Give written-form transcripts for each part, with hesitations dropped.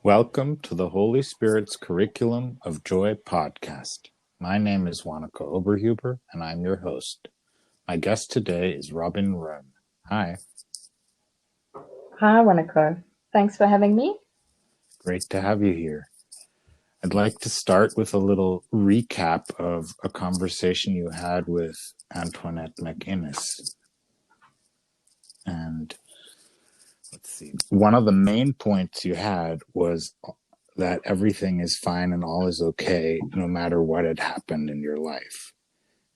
Welcome to the Holy Spirit's Curriculum of Joy podcast. My name is Wanaka Oberhuber, and I'm your host. My guest today is Robyn Röhm. Hi. Hi, Wanako. Thanks for having me. Great to have you here. I'd like to start with a little recap of a conversation you had with Antoinette McInnes. And let's see, one of the main points you had was that everything is fine and all is okay no matter what had happened in your life.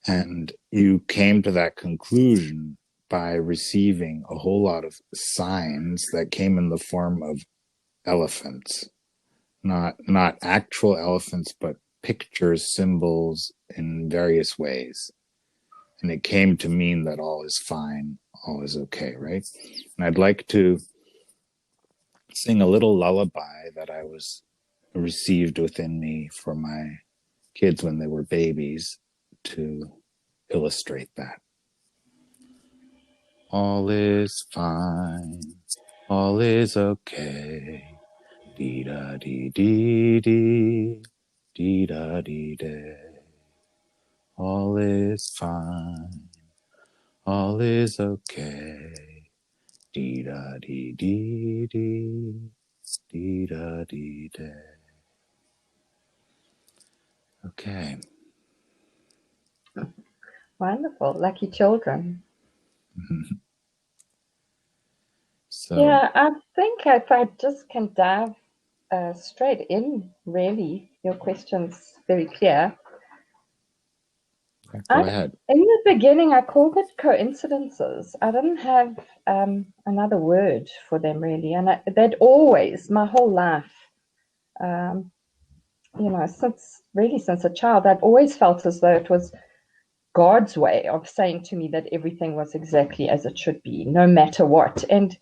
And you came to that conclusion by receiving a whole lot of signs that came in the form of elephants, not actual elephants, but pictures, symbols in various ways. And it came to mean that all is fine, all is okay, right? And I'd like to sing a little lullaby that I was received within me for my kids when they were babies to illustrate that. All is fine, all is okay. Dee da dee dee dee, dee da dee day. All is fine, all is okay. Dee da dee dee dee, dee da dee day. Okay. Wonderful. Lucky children. So, Yeah, I think if I just can dive straight in, really, your question's very clear. go ahead. In the beginning, I called it coincidences. I didn't have another word for them, really. And they'd always, my whole life, since a child, I'd always felt as though it was God's way of saying to me that everything was exactly as it should be, no matter what. And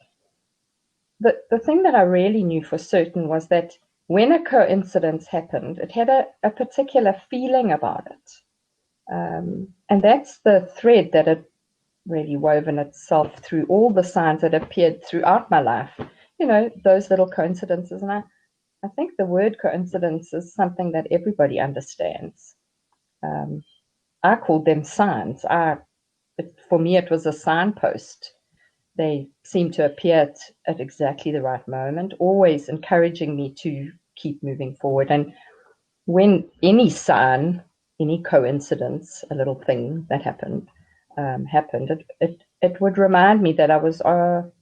the thing that I really knew for certain was that when a coincidence happened, it had a particular feeling about it. And that's the thread that had really woven itself through all the signs that appeared throughout my life. You know, those little coincidences. And I think the word coincidence is something that everybody understands. I called them signs. For me, it was a signpost. They seemed to appear at exactly the right moment, always encouraging me to keep moving forward. And when any sign, any coincidence, a little thing that happened, it would remind me that I was, that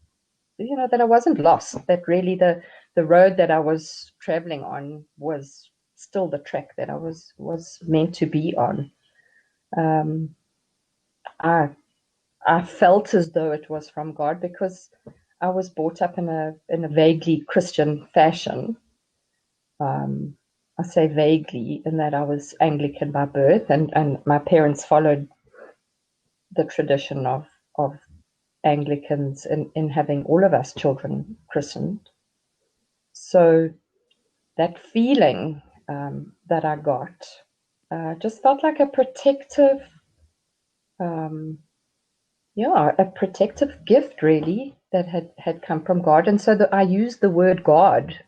I wasn't lost. That really the road that I was traveling on was still the track that I was meant to be on. I felt as though it was from God because I was brought up in a vaguely Christian fashion. I say vaguely in that I was Anglican by birth, and my parents followed the tradition of Anglicans in having all of us children christened. So that feeling that I got just felt like a protective a protective gift really that had come from God. And so I used the word God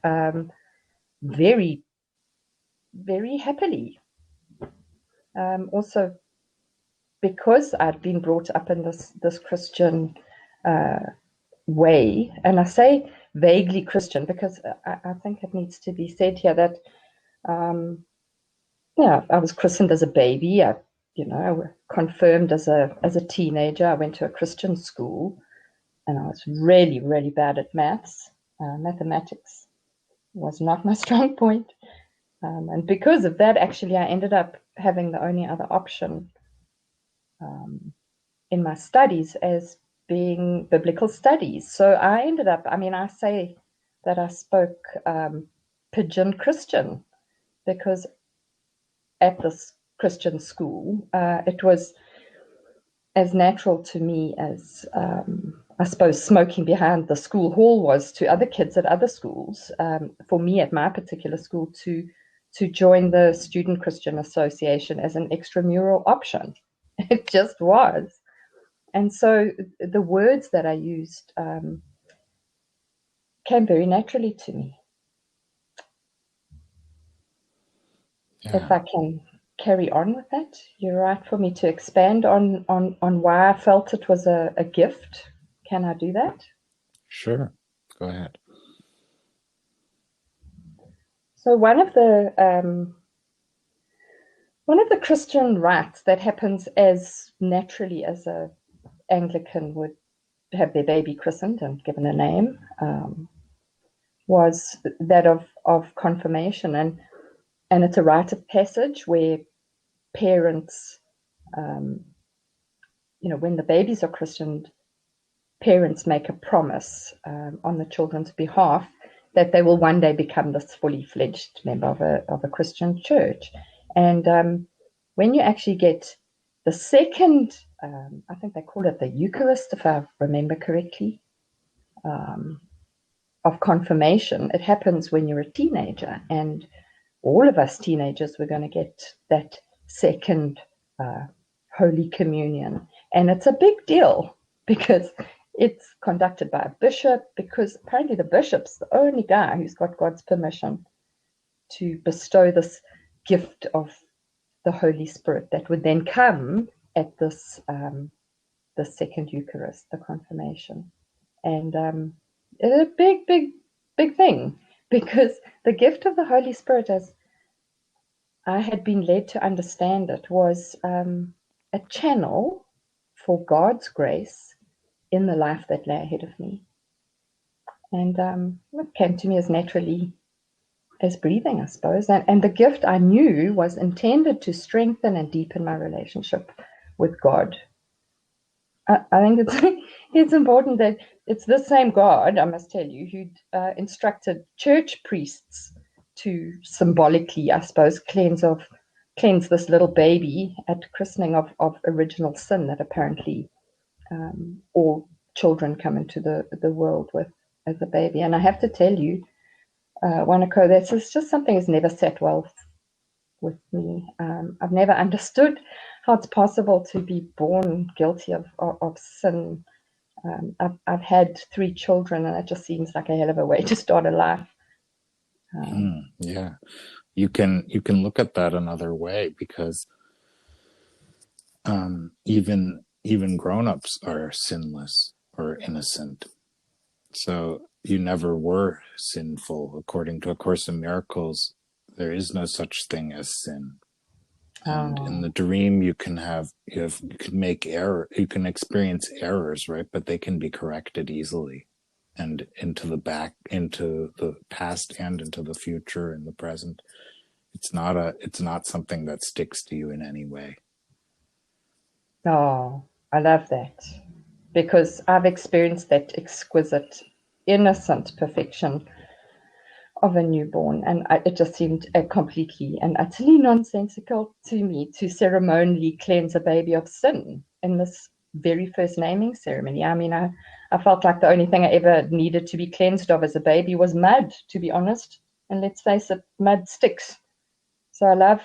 very, very happily. Also, because I'd been brought up in this Christian way, and I say vaguely Christian because I think it needs to be said here that I was christened as a baby. I confirmed as a teenager. I went to a Christian school. And I was really, really bad at maths. Mathematics was not my strong point. And because of that, actually, I ended up having the only other option in my studies as being biblical studies. So I ended up, I say that I spoke pidgin Christian because at this Christian school, it was as natural to me as I suppose smoking behind the school hall was to other kids at other schools. For me, at my particular school, to join the Student Christian Association as an extramural option. It just was. And so the words that I used came very naturally to me. if Yeah, I can carry on with that, you're right for me to expand on why I felt it was a gift. Can I do that? sure. Go ahead. So one of the Christian rites that happens as naturally as a Anglican would have their baby christened and given a name, was that of confirmation, and it's a rite of passage where parents, um, when the babies are christened, parents make a promise on the children's behalf that they will one day become this fully fledged member of a Christian church. And when you actually get the second, I think they call it the Eucharist, if I remember correctly, um, of confirmation, it happens when you're a teenager. And all of us teenagers were going to get that second uh, Holy Communion. And it's a big deal because it's conducted by a bishop, because apparently the bishop's the only guy who's got God's permission to bestow this gift of the Holy Spirit that would then come at this the second Eucharist, the confirmation. And it's a big, big, big thing, because the gift of the Holy Spirit, as I had been led to understand it, was a channel for God's grace in the life that lay ahead of me. And it came to me as naturally as breathing, I suppose. And the gift, I knew, was intended to strengthen and deepen my relationship with God. I think it's important that it's the same God, I must tell you, who instructed church priests to symbolically, I suppose, cleanse this little baby at christening of original sin that apparently all children come into the world with as a baby. And I have to tell you, Wanako, that's just something that's never sat well with me. I've never understood how it's possible to be born guilty of sin. I've had 3 children, and it just seems like a hell of a way to start a life. Yeah, you can look at that another way, because even grown-ups are sinless or innocent. So you never were sinful. According to A Course in Miracles, there is no such thing as sin. And in the Oh, dream, you can make error, you can experience errors, right? But they can be corrected easily, and into the past and into the future and the present. It's not something that sticks to you in any way. oh, I love that, because I've experienced that exquisite, innocent perfection of a newborn, and it just seemed completely and utterly nonsensical to me to ceremonially cleanse a baby of sin in this very first naming ceremony. I mean, I felt like the only thing I ever needed to be cleansed of as a baby was mud, to be honest. And let's face it, mud sticks. So I love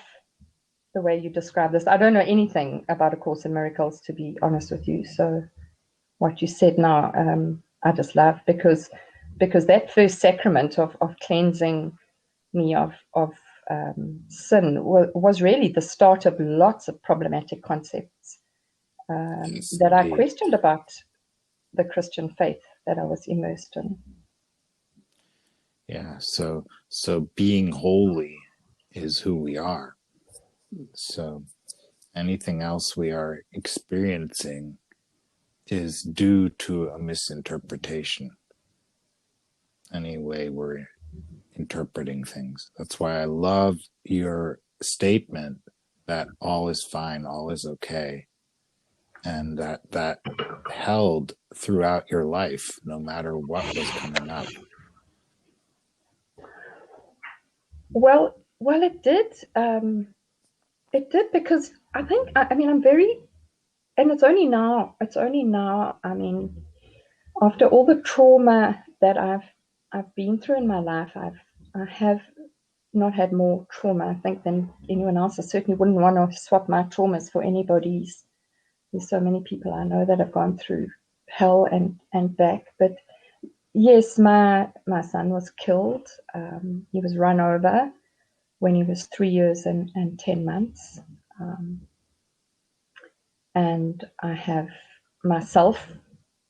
the way you describe this. I don't know anything about A Course in Miracles, to be honest with you. So what you said now, I just love, because that first sacrament of cleansing me of sin was really the start of lots of problematic concepts Yes, that I indeed. questioned about the Christian faith that I was immersed in. Yeah. So being holy is who we are. So anything else we are experiencing is due to a misinterpretation. Any way we're interpreting things. That's why I love your statement that all is fine, all is okay, and that held throughout your life, no matter what was coming up. Well, it did. It did, because I think, I mean, I'm very, and it's only now. It's only now. I mean, after all the trauma that I've been through in my life, I have not had more trauma, I think, than anyone else. I certainly wouldn't want to swap my traumas for anybody's. There's so many people I know that have gone through hell and back. But yes, my son was killed. He was run over. when he was 3 years and 10 months. And I have myself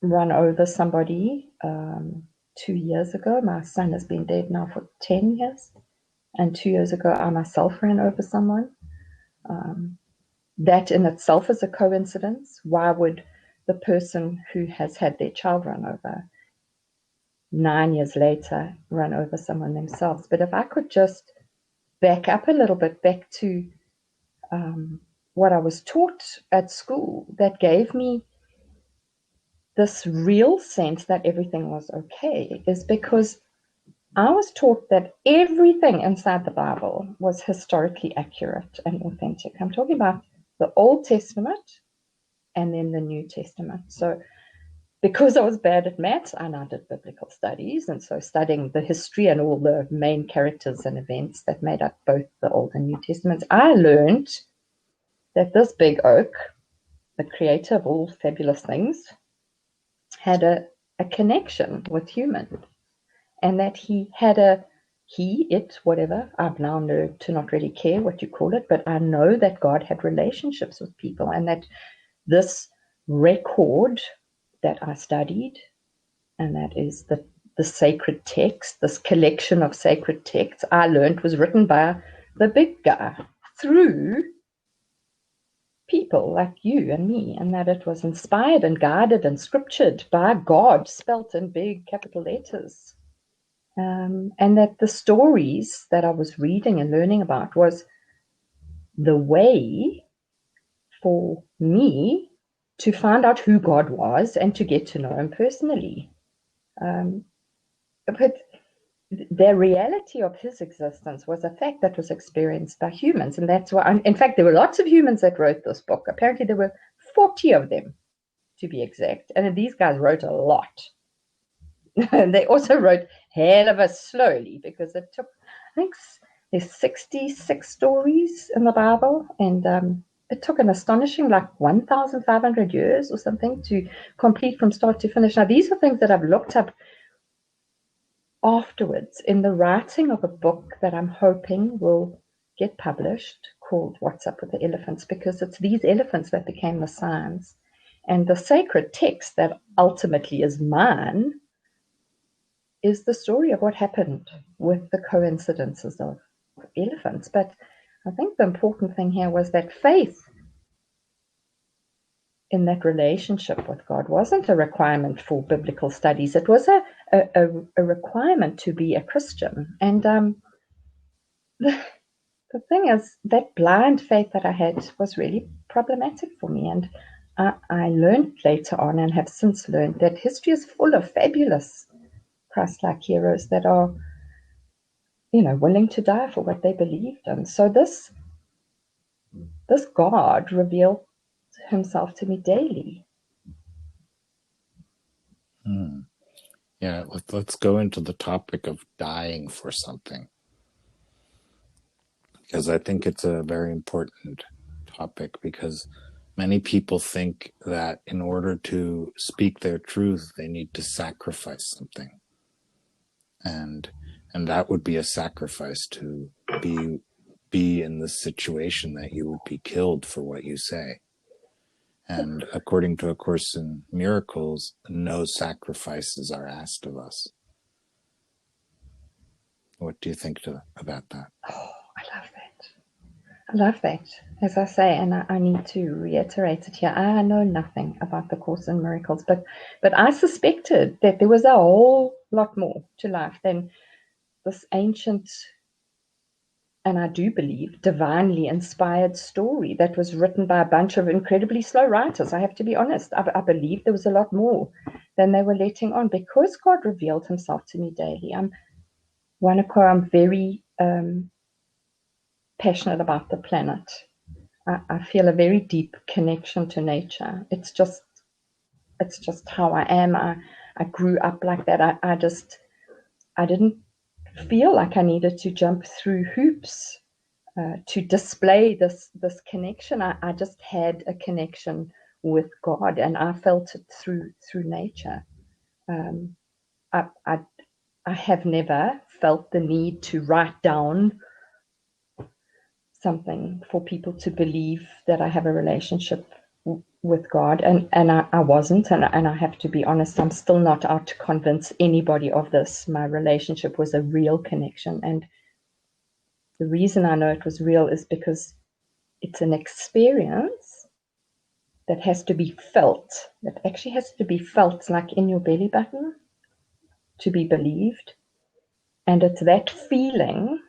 run over somebody 2 years ago. My son has been dead now for 10 years. And 2 years ago, I myself ran over someone. That in itself is a coincidence. Why would the person who has had their child run over 9 years later run over someone themselves? But if I could just back up a little bit, back to what I was taught at school, that gave me this real sense that everything was okay, is because I was taught that everything inside the Bible was historically accurate and authentic. I'm talking about the Old Testament and then the New Testament. So because I was bad at maths, I now did biblical studies. And so studying the history and all the main characters and events that made up both the Old and New Testaments, I learned that this big oak, the creator of all fabulous things, had a connection with humans, and that whatever, I've now learned to not really care what you call it, but I know that God had relationships with people, and that this record that I studied, and that is the sacred text, this collection of sacred texts, I learned was written by the big guy through people like you and me, and that it was inspired and guided and scriptured by God, spelt in big capital letters. And that the stories that I was reading and learning about was the way for me to find out who God was and to get to know him personally. But the reality of his existence was a fact that was experienced by humans. And that's why, in fact, there were lots of humans that wrote this book. Apparently, there were 40 of them, to be exact. And these guys wrote a lot. And they also wrote hell of a slowly, because it took, I think there's 66 stories in the Bible. And it took an astonishing 1,500 years or something to complete from start to finish. Now, these are things that I've looked up afterwards in the writing of a book that I'm hoping will get published, called What's Up with the Elephants, because it's these elephants that became the signs. And the sacred text that ultimately is mine is the story of what happened with the coincidences of elephants. But I think the important thing here was that faith in that relationship with God wasn't a requirement for biblical studies. It was a requirement to be a Christian. And the thing is, that blind faith that I had was really problematic for me. And I learned later on, and have since learned, that history is full of fabulous Christ-like heroes that are, willing to die for what they believed in. So this God revealed himself to me daily. Yeah, let's go into the topic of dying for something, because I think it's a very important topic, because many people think that in order to speak their truth, they need to sacrifice something. And that would be a sacrifice, to be in the situation that you would be killed for what you say. And according to A Course in Miracles, no sacrifices are asked of us. What do you think about that? Oh, I love that. I love that. As I say, and I need to reiterate it here, I know nothing about the Course in Miracles, but I suspected that there was a whole lot more to life than this ancient, and I do believe, divinely inspired story that was written by a bunch of incredibly slow writers. I have to be honest. I believe there was a lot more than they were letting on, because God revealed himself to me daily. I'm very passionate about the planet. I feel a very deep connection to nature. It's just how I am. I grew up like that. I didn't feel like I needed to jump through hoops to display this connection. I just had a connection with God, and I felt it through nature. I have never felt the need to write down something for people to believe that I have a relationship with God, and I wasn't, and I have to be honest, I'm still not out to convince anybody of this. My relationship was a real connection, and the reason I know it was real is because it's an experience that has to be felt, that actually has to be felt like in your belly button to be believed. And it's that feeling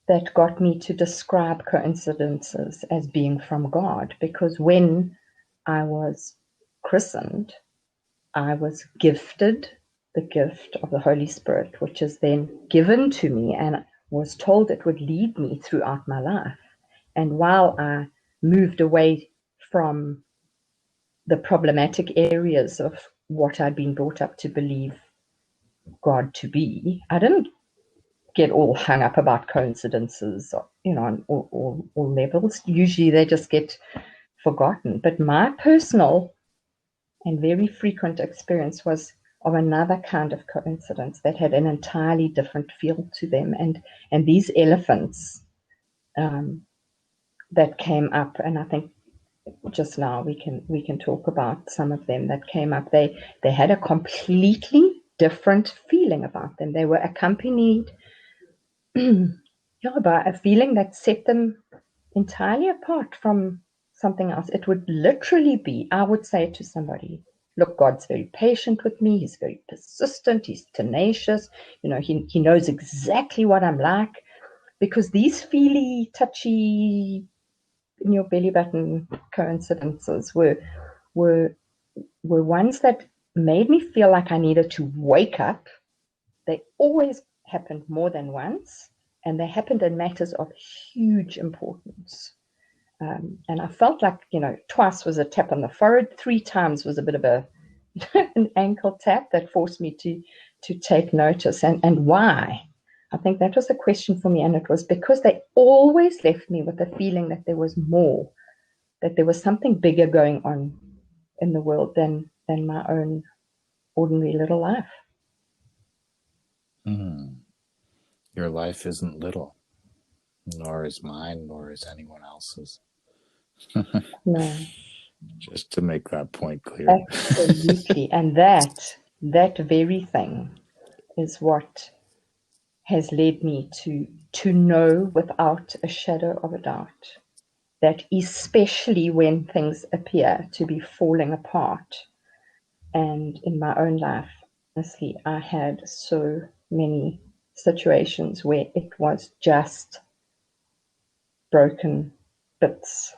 that got me to describe coincidences as being from God, because when I was christened, I was gifted the gift of the Holy Spirit, which is then given to me and was told it would lead me throughout my life. And while I moved away from the problematic areas of what I'd been brought up to believe God to be, I didn't get all hung up about coincidences, on all levels. Usually they just get forgotten. But my personal and very frequent experience was of another kind of coincidence that had an entirely different feel to them. And these elephants that came up, and I think just now we can talk about some of them that came up. They had a completely different feeling about them. They were accompanied by a feeling that set them entirely apart from something else. It would literally be, I would say to somebody, look, God's very patient with me. He's very persistent. He's tenacious. He knows exactly what I'm like, because these feely, touchy, in your belly button coincidences were ones that made me feel like I needed to wake up. They always happened more than once, and they happened in matters of huge importance. And I felt like, twice was a tap on the forehead, 3 times was a bit of an ankle tap that forced me to take notice. And why? I think that was the question for me, and it was because they always left me with the feeling that there was more, that there was something bigger going on in the world than my own ordinary little life. Mm. Your life isn't little, nor is mine, nor is anyone else's. No, Just to make that point clear. absolutely. And that very thing is what has led me to know without a shadow of a doubt that, especially when things appear to be falling apart, and in my own life, honestly, I had so many situations where it was just broken bits.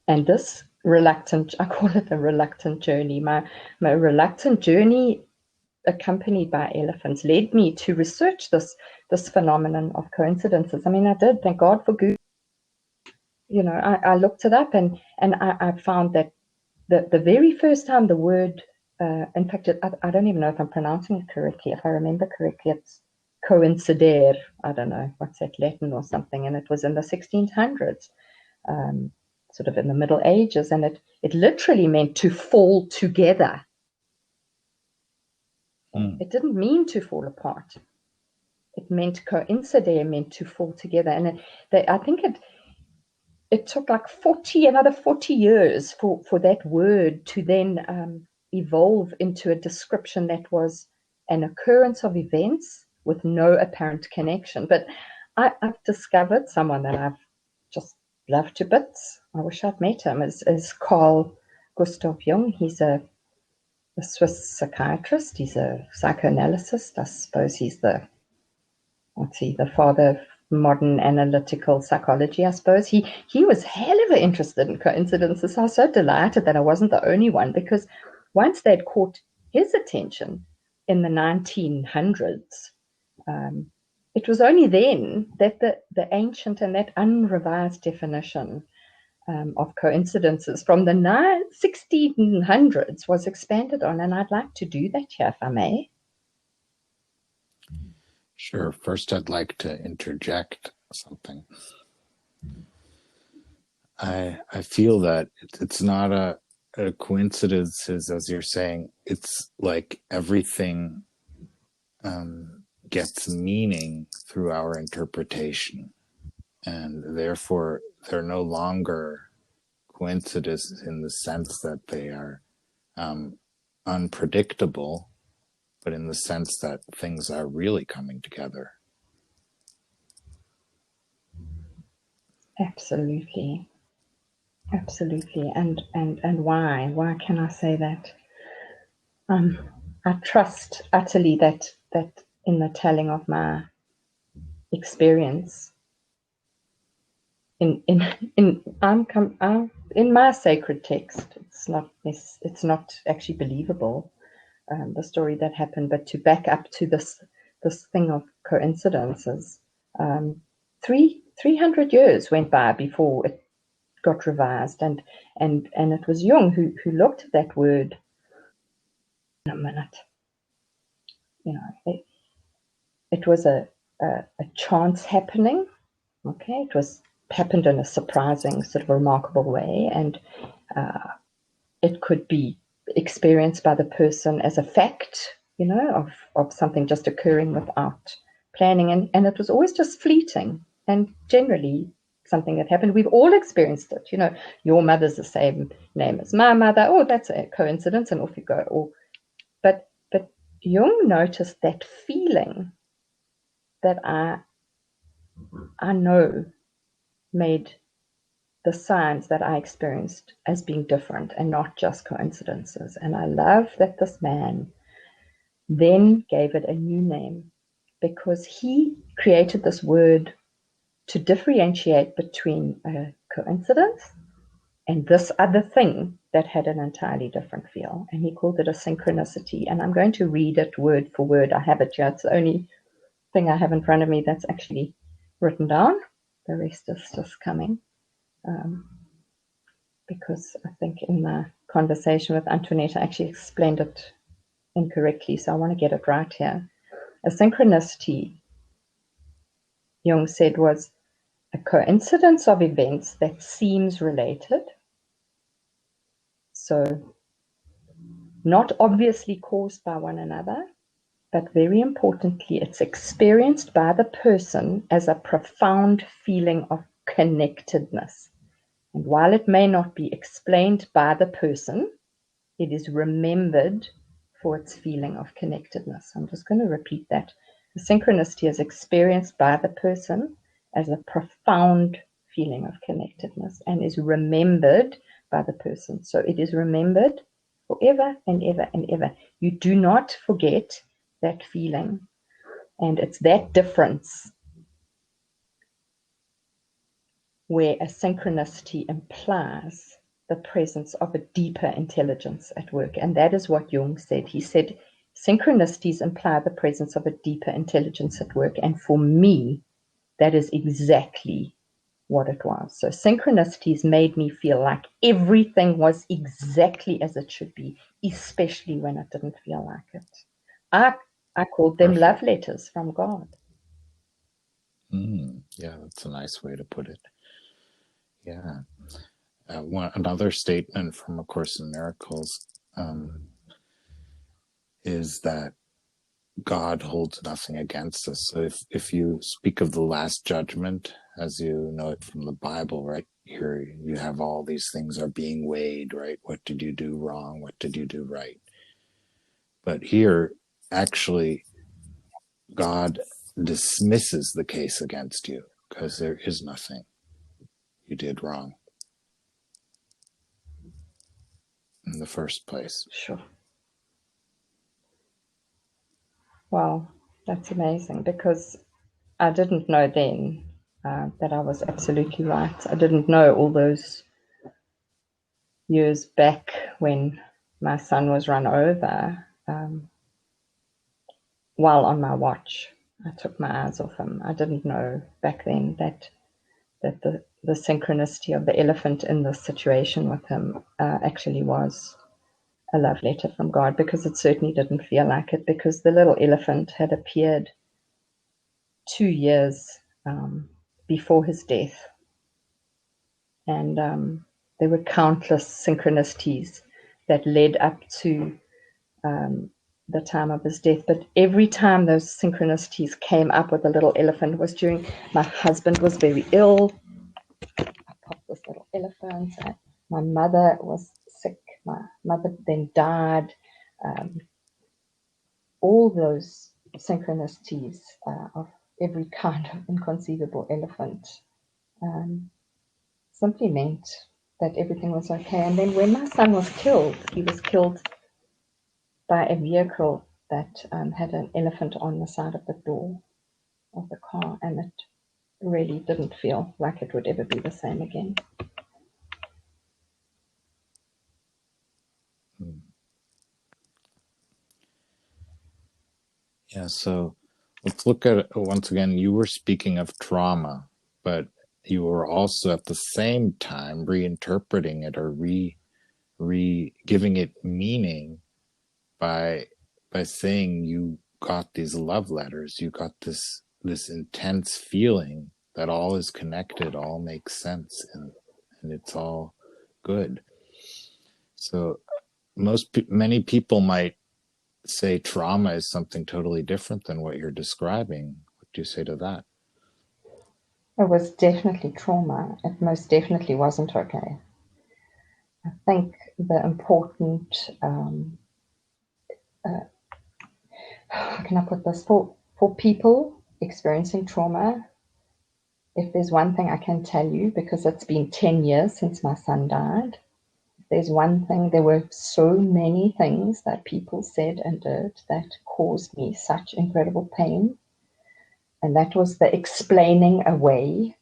And this reluctant, I call it a reluctant journey. My reluctant journey, accompanied by elephants, led me to research this phenomenon of coincidences. I mean, I did, thank God for Google. I looked it up, and I found that the very first time the word, in fact, I don't even know if I'm pronouncing it correctly. If I remember correctly, it's coincidere. I don't know, what's that, Latin or something, and it was in the 1600s, sort of in the Middle Ages, and it literally meant to fall together. Mm. It didn't mean to fall apart. It meant coincidere, meant to fall together, and I think it took like another 40 years for that word to then evolve into a description that was an occurrence of events with no apparent connection. But I've discovered someone that I've just loved to bits. I wish I'd met him, is Carl Gustav Jung. He's a Swiss psychiatrist. He's a psychoanalyst. I suppose he's the father of modern analytical psychology, I suppose. He was hell of a interested in coincidences. I was so delighted that I wasn't the only one, because once they'd caught his attention in the 1900s, it was only then that the ancient and that unrevised definition of coincidences from the 1600s was expanded on, and I'd like to do that here, if I may. Sure. First, I'd like to interject something. I feel that it's not a coincidence, as you're saying. It's like everything gets meaning through our interpretation. and therefore they're no longer coincidences in the sense that they are unpredictable, but in the sense that things are really coming together. Absolutely. Absolutely. And why can I say that? I trust utterly that in the telling of my experience, in my sacred text, it's not actually believable, the story that happened, but to back up to this thing of coincidences, 300 years went by before it got revised, and it was Jung who looked at that word in a minute. It was a chance happening. Okay, it happened in a surprising, sort of remarkable way, and it could be experienced by the person as a fact, of something just occurring without planning, and it was always just fleeting, and generally something that happened. We've all experienced it. Your mother's the same name as my mother. Oh, that's a coincidence, and off you go. But Jung noticed that feeling that I know made the signs that I experienced as being different and not just coincidences. And I love that this man then gave it a new name, because he created this word to differentiate between a coincidence and this other thing that had an entirely different feel. And he called it a synchronicity. And I'm going to read it word for word. I have it here. It's the only thing I have in front of me that's actually written down. The rest is just coming. Because I think in the conversation with Antoinette, I actually explained it incorrectly. So I want to get it right here. A synchronicity, Jung said, was a coincidence of events that seems related. So not obviously caused by one another, but very importantly, it's experienced by the person as a profound feeling of connectedness. And while it may not be explained by the person, it is remembered for its feeling of connectedness. I'm just going to repeat that. The synchronicity is experienced by the person as a profound feeling of connectedness and is remembered by the person. So it is remembered forever and ever and ever. You do not forget that feeling. And it's that difference where a synchronicity implies the presence of a deeper intelligence at work. And that is what Jung said. He said, synchronicities imply the presence of a deeper intelligence at work. And for me, that is exactly what it was. So synchronicities made me feel like everything was exactly as it should be, especially when it didn't feel like it. I called them love letters from God. Yeah, that's a nice way to put it. Yeah. Another statement from A Course in Miracles is that God holds nothing against us. So if you speak of the last judgment, as you know it from the Bible, right, here you have all these things are being weighed, right? What did you do wrong? What did you do right? But here, actually, God dismisses the case against you because there is nothing you did wrong in the first place. Sure. Wow, that's amazing, because I didn't know then that I was absolutely right. I didn't know all those years back when my son was run over while on my watch. I took my eyes off him. I didn't know back then that the synchronicity of the elephant in this situation with him actually was a love letter from God, because it certainly didn't feel like it, because the little elephant had appeared 2 years before his death. And there were countless synchronicities that led up to the time of his death, but every time those synchronicities came up with the little elephant was during my husband was very ill. I popped this little elephant. My mother was sick. My mother then died. All those synchronicities of every kind of inconceivable elephant simply meant that everything was okay. And then when my son was killed, he was killed by a vehicle that had an elephant on the side of the door of the car, and it really didn't feel like it would ever be the same again. Yeah, so let's look at it once again. You were speaking of trauma, but you were also at the same time reinterpreting it or giving it meaning by saying you got these love letters, you got this intense feeling that all is connected, all makes sense, and it's all good. So many people might say trauma is something totally different than what you're describing. What do you say to that? It was definitely trauma. It most definitely wasn't okay. I think the important, how can I put this, for people experiencing trauma, if there's one thing I can tell you, because it's been 10 years since my son died, if there's one thing, there were so many things that people said and did that caused me such incredible pain. And that was the explaining away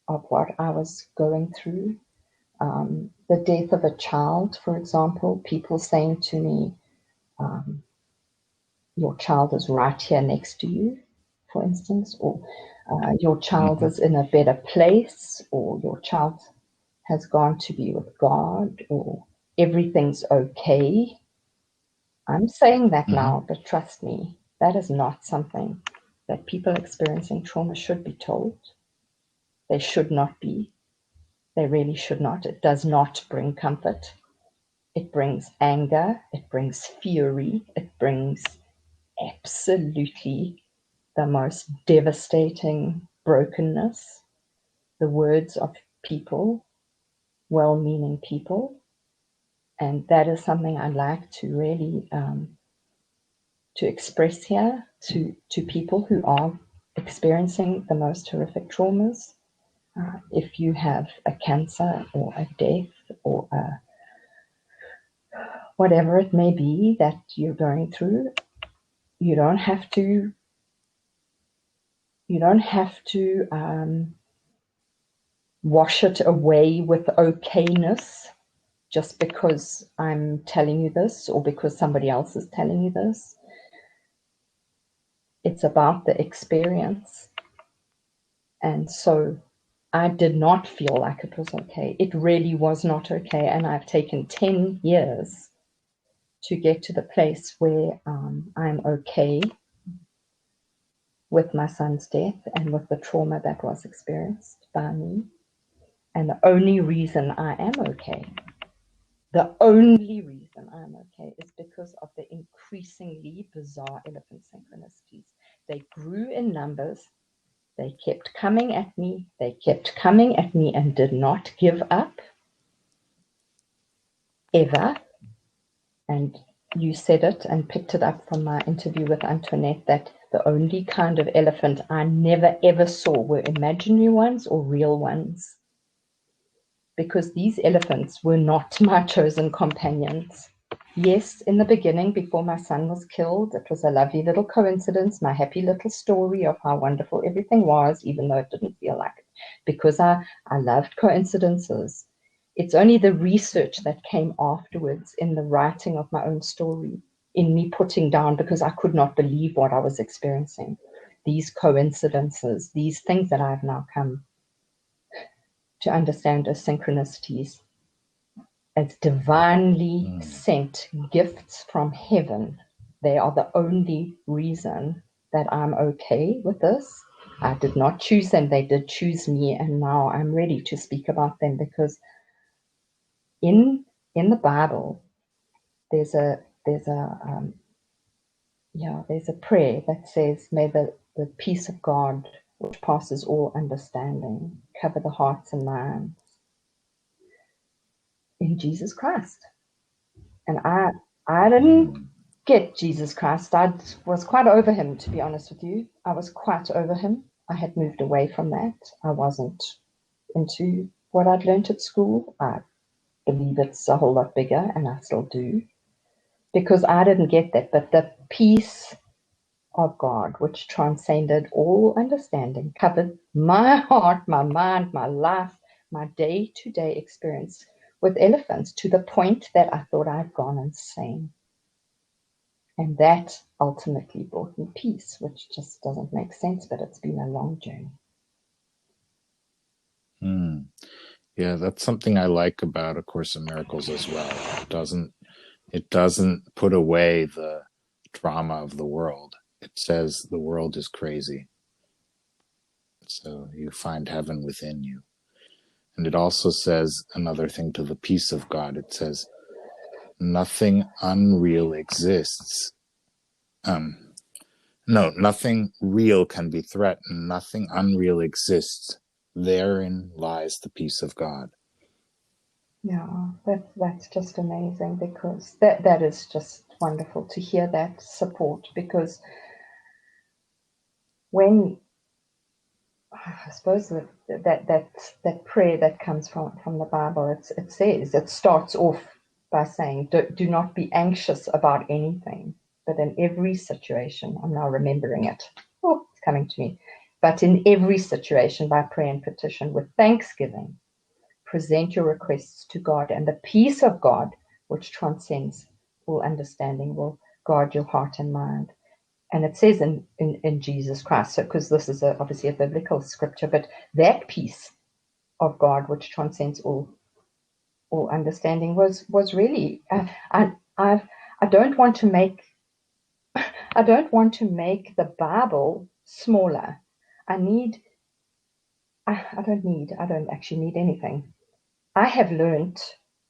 of what I was going through. The death of a child, for example, people saying to me, your child is right here next to you, for instance, or your child Mm-hmm. is in a better place, or your child has gone to be with God, or everything's okay. I'm saying that Mm-hmm. now, but trust me, that is not something that people experiencing trauma should be told. They should not be. They really should not. It does not bring comfort. It brings anger. It brings fury. It brings absolutely the most devastating brokenness. The words of people, well meaning people. And that is something I'd like to really to express here to people who are experiencing the most horrific traumas. If you have a cancer or a death or whatever it may be that you're going through, you don't have to wash it away with okayness just because I'm telling you this or because somebody else is telling you this. It's about the experience. And so I did not feel like it was okay. It really was not okay. And I've taken 10 years to get to the place where I'm okay with my son's death and with the trauma that was experienced by me. And the only reason I am okay, the only reason I'm okay is because of the increasingly bizarre elephant synchronicities. They grew in numbers. They kept coming at me. They kept coming at me and did not give up ever. And you said it and picked it up from my interview with Antoinette that the only kind of elephant I never ever saw were imaginary ones or real ones. Because these elephants were not my chosen companions. Yes, in the beginning, before my son was killed, it was a lovely little coincidence, my happy little story of how wonderful everything was, even though it didn't feel like it, because I loved coincidences. It's only the research that came afterwards in the writing of my own story, in me putting down, because I could not believe what I was experiencing. These coincidences, these things that I've now come to understand as synchronicities, as divinely sent gifts from heaven. They are the only reason that I'm okay with this. I did not choose them, they did choose me, and now I'm ready to speak about them because in the Bible there's a yeah, there's a prayer that says, may the peace of God, which passes all understanding, cover the hearts and minds in Jesus Christ. And I didn't Mm. get Jesus Christ. I was quite over him, to be honest with you. I was quite over him. I had moved away from that. I wasn't into what I'd learned at school. I believe it's a whole lot bigger, and I still do, because I didn't get that. But the peace of God, which transcended all understanding, covered my heart, my mind, my life, my day to day experience with elephants, to the point that I thought I'd gone insane. And that ultimately brought me peace, which just doesn't make sense, but it's been a long journey. Mm. Yeah, that's something I like about A Course in Miracles as well. It doesn't put away the drama of the world. It says the world is crazy. So you find heaven within you. And it also says another thing to the peace of God. It says nothing unreal exists. Um, no, nothing real can be threatened. Nothing unreal exists. Therein lies the peace of God. Yeah, that's just amazing, because that is just wonderful to hear that support, because when I suppose that prayer that comes from the Bible, it starts off by saying, do not be anxious about anything, but in every situation, I'm now remembering it. Oh, it's coming to me. But in every situation, by prayer and petition, with thanksgiving, present your requests to God, and the peace of God, which transcends all understanding, will guard your heart and mind. And it says in Jesus Christ, so because this is obviously a biblical scripture, but that peace of God, which transcends all understanding, was really. I don't want to make the Bible smaller. I need. I don't actually need anything. I have learned.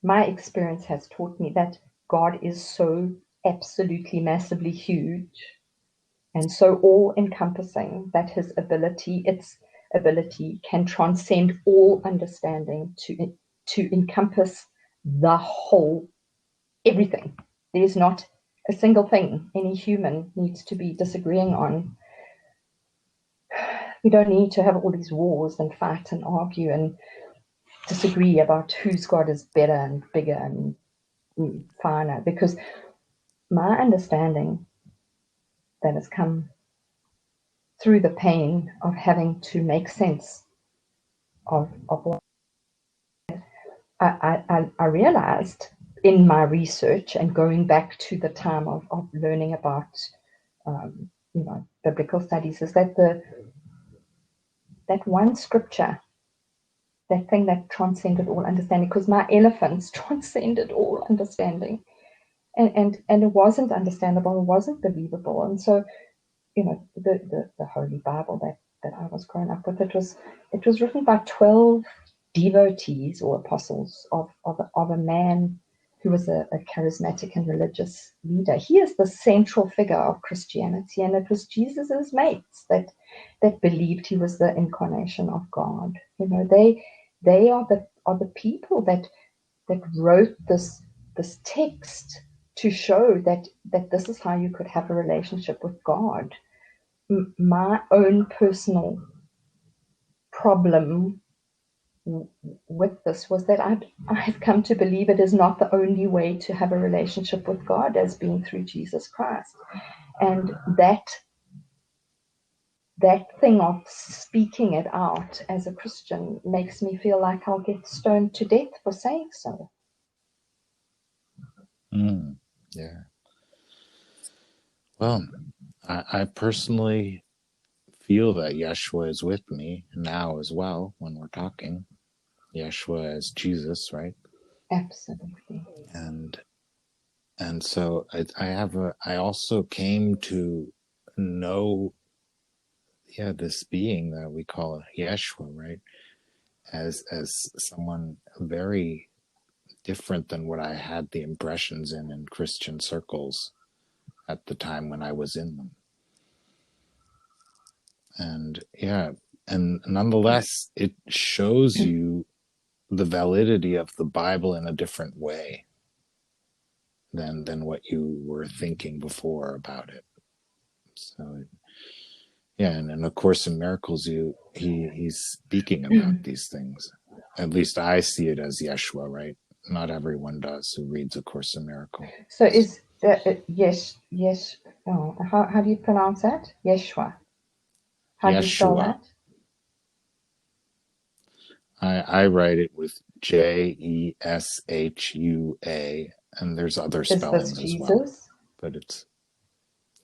My experience has taught me that God is so absolutely massively huge and so all-encompassing that its ability can transcend all understanding to encompass the whole, everything. There's not a single thing any human needs to be disagreeing on. We don't need to have all these wars and fight and argue and disagree about whose God is better and bigger and finer, because my understanding that has come through the pain of having to make sense of what I realized in my research and going back to the time of learning about biblical studies, is that that one scripture, that thing that transcended all understanding, because my elephants transcended all understanding, and it wasn't understandable, it wasn't believable. And so, the Holy Bible that I was growing up with, it was written by 12 devotees or apostles of a man who was a charismatic and religious leader. He is the central figure of Christianity, and it was Jesus's mates that believed he was the incarnation of God. They are the people that wrote this text to show that this is how you could have a relationship with God. My own personal problem with this was that I've come to believe it is not the only way to have a relationship with God as being through Jesus Christ. And that thing of speaking it out as a Christian makes me feel like I'll get stoned to death for saying so. Mm. Yeah. Well, I personally feel that Yeshua is with me now as well when we're talking. Yeshua as Jesus, right? Absolutely. And so I also came to know, yeah, this being that we call Yeshua, right? As someone very different than what I had the impressions in Christian circles. at the time when I was in them. And yeah, and nonetheless, it shows you the validity of the Bible in a different way than what you were thinking before about it. So yeah, and in A Course in Miracles, he's speaking about these things. At least I see it as Yeshua, right? Not everyone does who reads A Course in Miracles. So is yes, yes. Oh, how do you pronounce that? Yeshua. How do you spell Yeshua. that? I write it with Jeshua, and there's other Is this spellings as well. Jesus? But it's,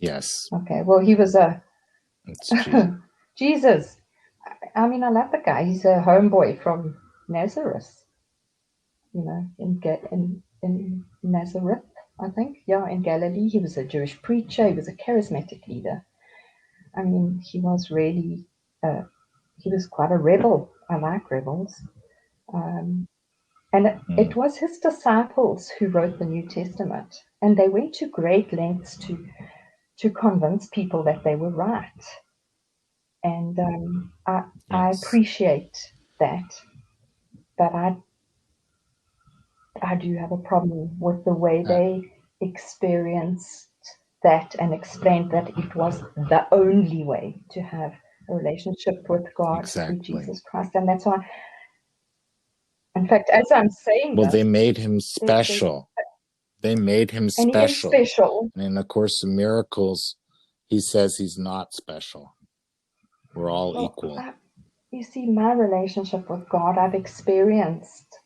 yes, Okay. Well, he was a it's Jesus. Jesus. I mean, I love the guy. He's a homeboy from Nazareth. You know, in Nazareth, I think. Yeah, in Galilee. He was a Jewish preacher. He was a charismatic leader. I mean, he was really. He was quite a rebel. I like rebels. And it was his disciples who wrote the New Testament, and they went to great lengths to convince people that they were right. And I Yes, appreciate that, but I do have a problem with the way uh, they experienced that and explained that it was the only way to have a relationship with God through exactly. Jesus Christ. And that's why, in fact, as I'm saying Well, this, they made him there's special. They made him and he is special. special. And in A Course in Miracles, he says he's not special. We're all Well, equal. you see, my relationship with God, I've experienced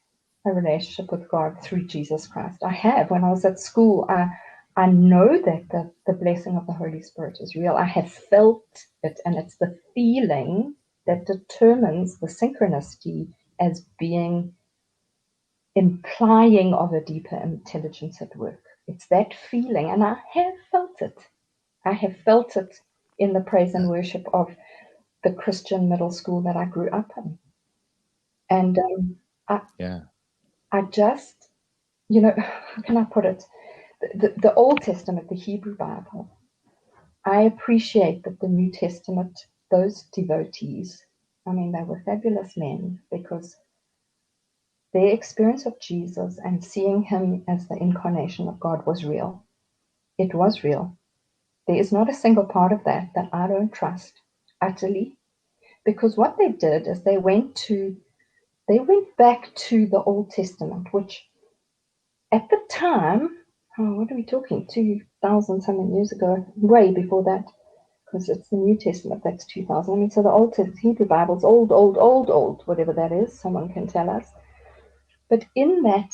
a relationship with God through Jesus Christ. I have. When I was at school, I know that the blessing of the Holy Spirit is real. I have felt it, and it's the feeling that determines the synchronicity as being implying of a deeper intelligence at work. It's that feeling, and I have felt it. I have felt it in the praise and worship of the Christian middle school that I grew up in. And I, Yeah, I just, how can I put it? The Old Testament, the Hebrew Bible, I appreciate that the New Testament, those devotees, I mean, they were fabulous men because their experience of Jesus and seeing him as the incarnation of God was real. It was real. There is not a single part of that that I don't trust utterly, because what they did is they went back to the Old Testament, which at the time, what are we talking, 2,000 something years ago, way before that, because it's the New Testament, that's 2,000. I mean, so the Old Hebrew Bible's old, whatever that is, someone can tell us. But in that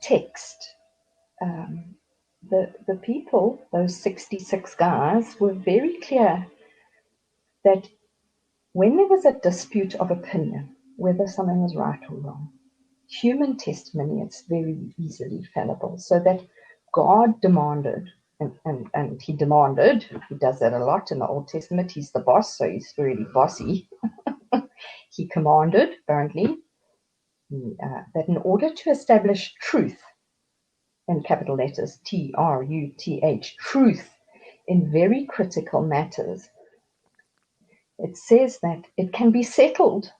text, the people, those 66 guys, were very clear that when there was a dispute of opinion, whether something was right or wrong, human testimony is very easily fallible. So that God demanded, and he demanded, he does that a lot in the Old Testament, he's the boss, so he's really bossy. He commanded, apparently, that in order to establish truth, in capital letters, Truth, truth, in very critical matters, it says that it can be settled.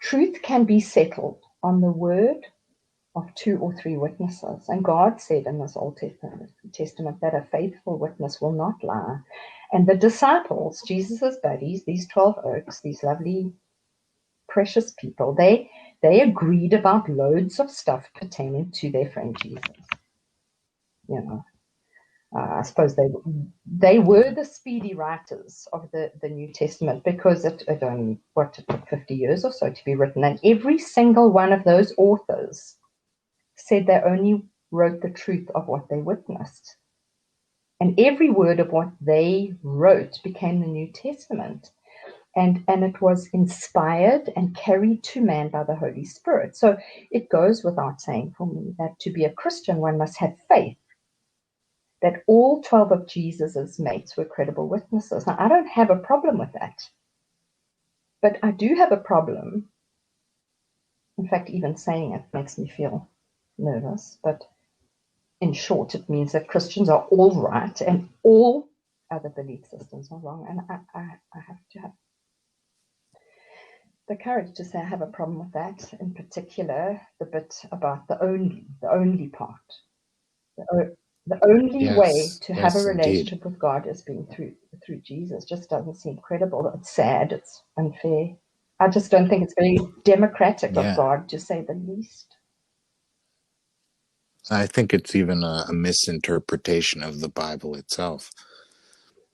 Truth can be settled on the word of 2 or 3 witnesses. And God said in this Old Testament that a faithful witness will not lie. And the disciples, Jesus' buddies, these 12 oaks, these lovely, precious people, they agreed about loads of stuff pertaining to their friend Jesus. You know, I suppose they were the speedy writers of the New Testament, because it only, it took 50 years or so to be written. And every single one of those authors said they only wrote the truth of what they witnessed. And every word of what they wrote became the New Testament. And it was inspired and carried to man by the Holy Spirit. So it goes without saying for me that to be a Christian, one must have faith that all 12 of Jesus's mates were credible witnesses. Now, I don't have a problem with that. But I do have a problem. In fact, even saying it makes me feel nervous. But in short, it means that Christians are all right and all other belief systems are wrong. And I have to have the courage to say I have a problem with that, in particular, the bit about the only part. The only way to have a Yes, indeed. relationship with God is being through Jesus. Just doesn't seem credible. It's sad. It's unfair. I just don't think it's very democratic of Yeah. God, to say the least. I think it's even a misinterpretation of the Bible itself.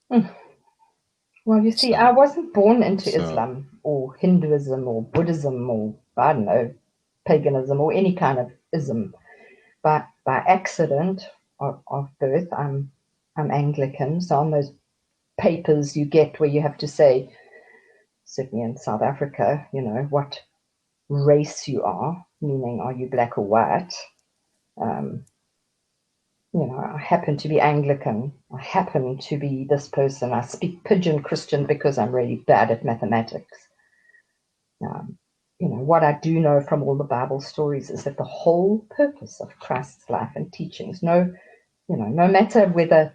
Well, you see, I So, wasn't born into so Islam or Hinduism or Buddhism or, I don't know, paganism or any kind of ism. By accident of birth, I'm Anglican. So on those papers you get where you have to say, certainly in South Africa, what race you are, meaning are you black or white? I happen to be Anglican. I happen to be this person. I speak pidgin Christian because I'm really bad at mathematics. What I do know from all the Bible stories is that the whole purpose of Christ's life and teachings, no matter whether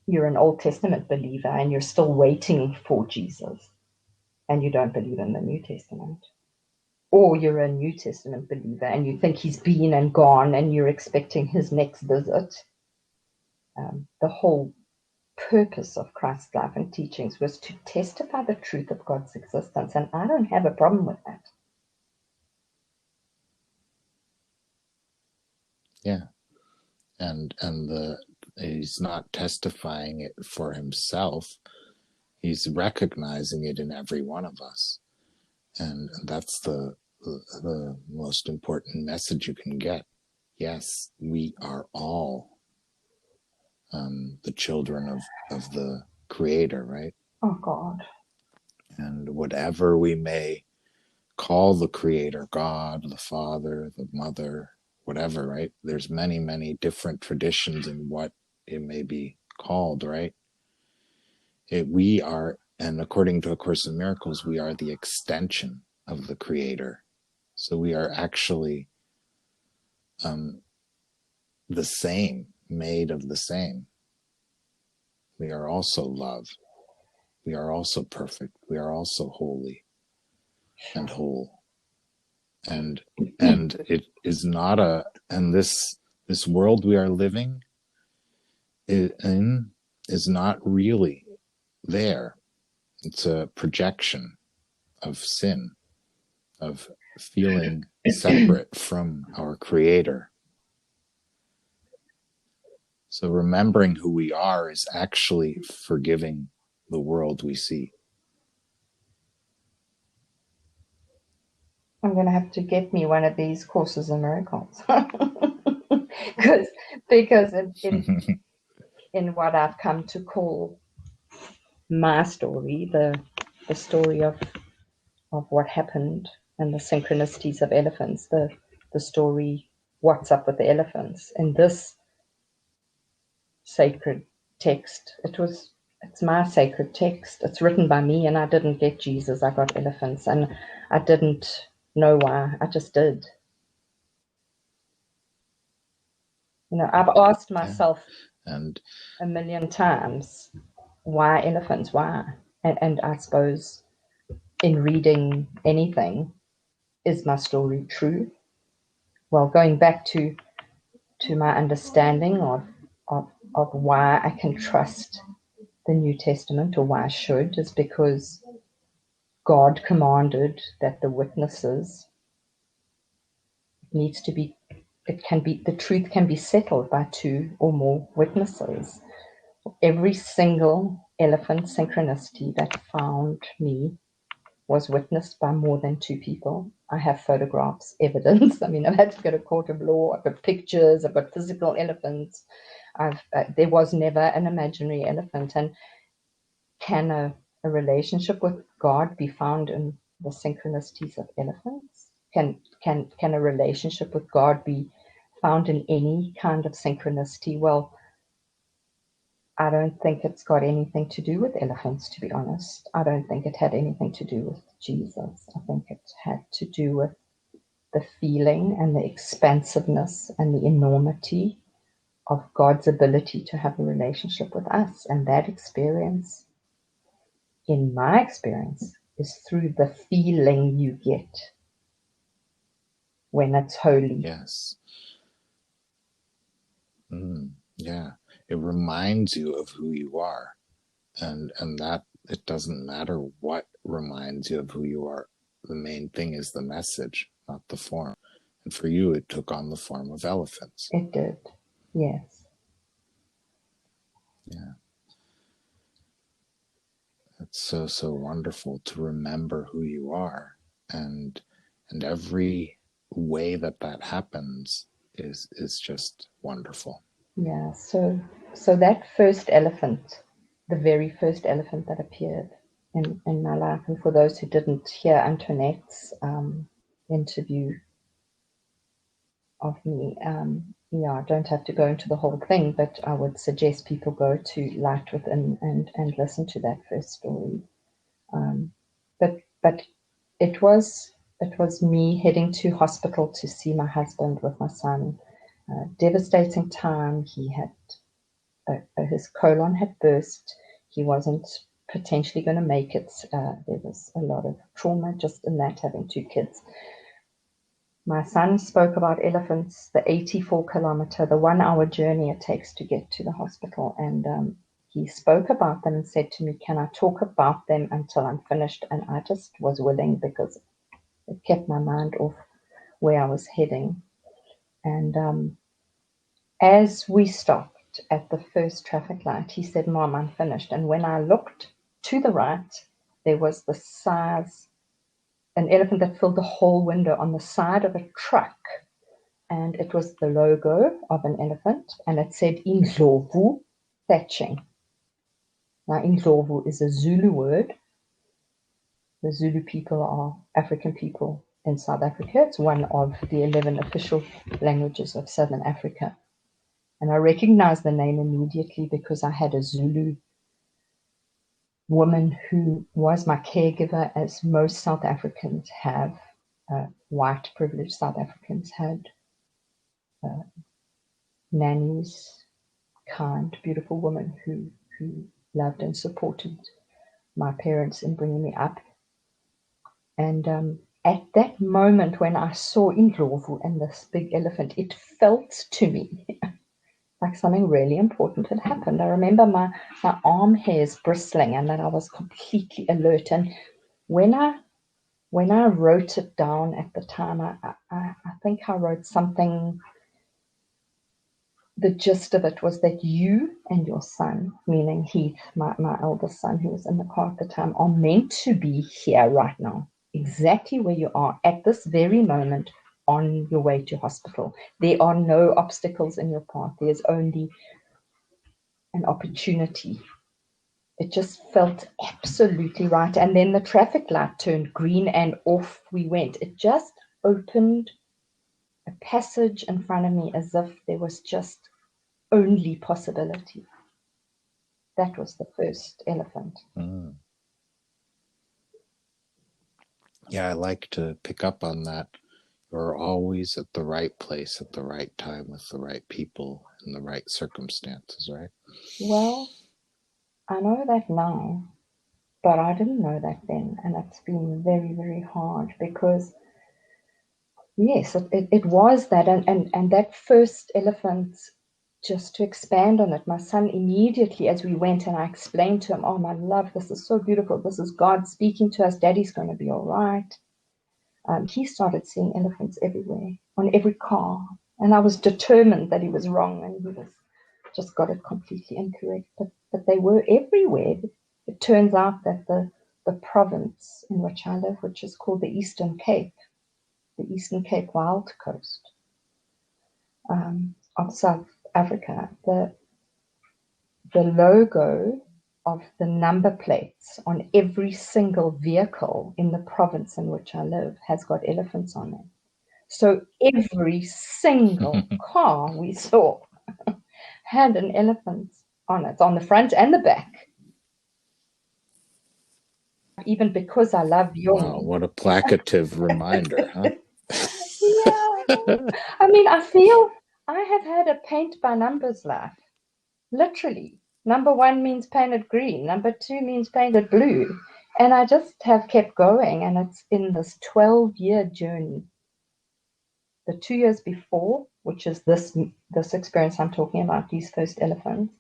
you're an Old Testament believer and you're still waiting for Jesus and you don't believe in the New Testament, or you're a New Testament believer and you think he's been and gone and you're expecting his next visit, the whole purpose of Christ's life and teachings was to testify the truth of God's existence. And I don't have a problem with that. yeah. And he's not testifying it for himself. He's recognizing it in every one of us. And that's the most important message you can get. Yes, we are all the children of the Creator, right? Oh, God. And whatever we may call the Creator, God, the Father, the Mother, whatever, right? There's many, many different traditions in what it may be called, right? We are, and according to A Course in Miracles, we are the extension of the Creator. So we are actually the same, made of the same. We are also love. We are also perfect. We are also holy and whole. And it is not and this world we are living in is not really there. It's a projection of sin, of feeling separate from our Creator. So remembering who we are is actually forgiving the world we see. I'm going to have to get me one of these Courses in Miracles. because in what I've come to call my story, the story of what happened and the synchronicities of elephants, the story, what's up with the elephants, in this sacred text. It's my sacred text. It's written by me, and I didn't get Jesus. I got elephants, and I didn't know why. I just did. I've asked myself and a million times, why elephants? Why? And I suppose in reading anything, is my story true? Well, going back to my understanding of why I can trust the New Testament, or why I should, is because God commanded that the witnesses needs to be, the truth can be settled by two or more witnesses. Every single elephant synchronicity that found me was witnessed by more than two people. I have photographs, evidence. I mean, I've had to go to court of law. I've got pictures. I've got physical elephants. There was never an imaginary elephant. And can a relationship with God be found in the synchronicities of elephants? Can a relationship with God be found in any kind of synchronicity? Well, I don't think it's got anything to do with elephants, to be honest. I don't think it had anything to do with Jesus. I think it had to do with the feeling and the expansiveness and the enormity of God's ability to have a relationship with us. And that experience, in my experience, is through the feeling you get when it's holy. Yes. Yeah. It reminds you of who you are. And that it doesn't matter what reminds you of who you are. The main thing is the message, not the form. And for you, it took on the form of elephants. It did, yes. Yeah. It's so wonderful to remember who you are, and every way that happens is just wonderful. Yeah, so that first elephant, the very first elephant that appeared in my life, and for those who didn't hear Antoinette's interview of me, I don't have to go into the whole thing, but I would suggest people go to Light Within and listen to that first story. But it was me heading to hospital to see my husband with my son. Devastating time. He had his colon had burst. He wasn't potentially going to make it. There was a lot of trauma just in that, having two kids. My son spoke about elephants, the 84-kilometer, the 1-hour journey it takes to get to the hospital. And he spoke about them and said to me, can I talk about them until I'm finished? And I just was willing, because it kept my mind off where I was heading. And as we stopped at the first traffic light, he said, Mom, I'm finished. And when I looked to the right, there was the size, an elephant that filled the whole window on the side of a truck. And it was the logo of an elephant, and it said Indlovu, thatching. Now, Indlovu is a Zulu word. The Zulu people are African people in South Africa. It's one of the 11 official languages of Southern Africa. And I recognized the name immediately because I had a Zulu woman who was my caregiver, as most South Africans have. White privileged South Africans had nannies, kind, beautiful woman who loved and supported my parents in bringing me up. And at that moment when I saw Indlovu and this big elephant, it felt to me like something really important had happened. I remember my arm hairs bristling and that I was completely alert. And when I wrote it down at the time, I think I wrote something. The gist of it was that you and your son, meaning Heath, my eldest son who was in the car at the time, are meant to be here right now, exactly where you are at this very moment on your way to hospital. There are no obstacles in your path. There's only an opportunity. It just felt absolutely right. And then the traffic light turned green and off we went. It just opened a passage in front of me as if there was just only possibility. That was the first elephant. Yeah, I like to pick up on that. You're always at the right place at the right time with the right people in the right circumstances, right? Well, I know that now, but I didn't know that then. And it's been very, very hard because, yes, it was that. And that first elephant, just to expand on it, my son immediately, as we went and I explained to him, oh, my love, this is so beautiful. This is God speaking to us. Daddy's going to be all right. He started seeing elephants everywhere, on every car. And I was determined that he was wrong and he was just got it completely incorrect. But they were everywhere. It turns out that the province in which I live, which is called the Eastern Cape Wild Coast of South Africa, the logo of the number plates on every single vehicle in the province in which I live has got elephants on it. So every single car we saw had an elephant on it, on the front and the back. Even because I love Yomi. Wow, what a placative reminder, huh? I mean, I feel I have had a paint by numbers life. Literally. Number one means painted green, number two means painted blue. And I just have kept going, and it's in this 12-year journey. The 2 years before, which is this experience I'm talking about, these first elephants.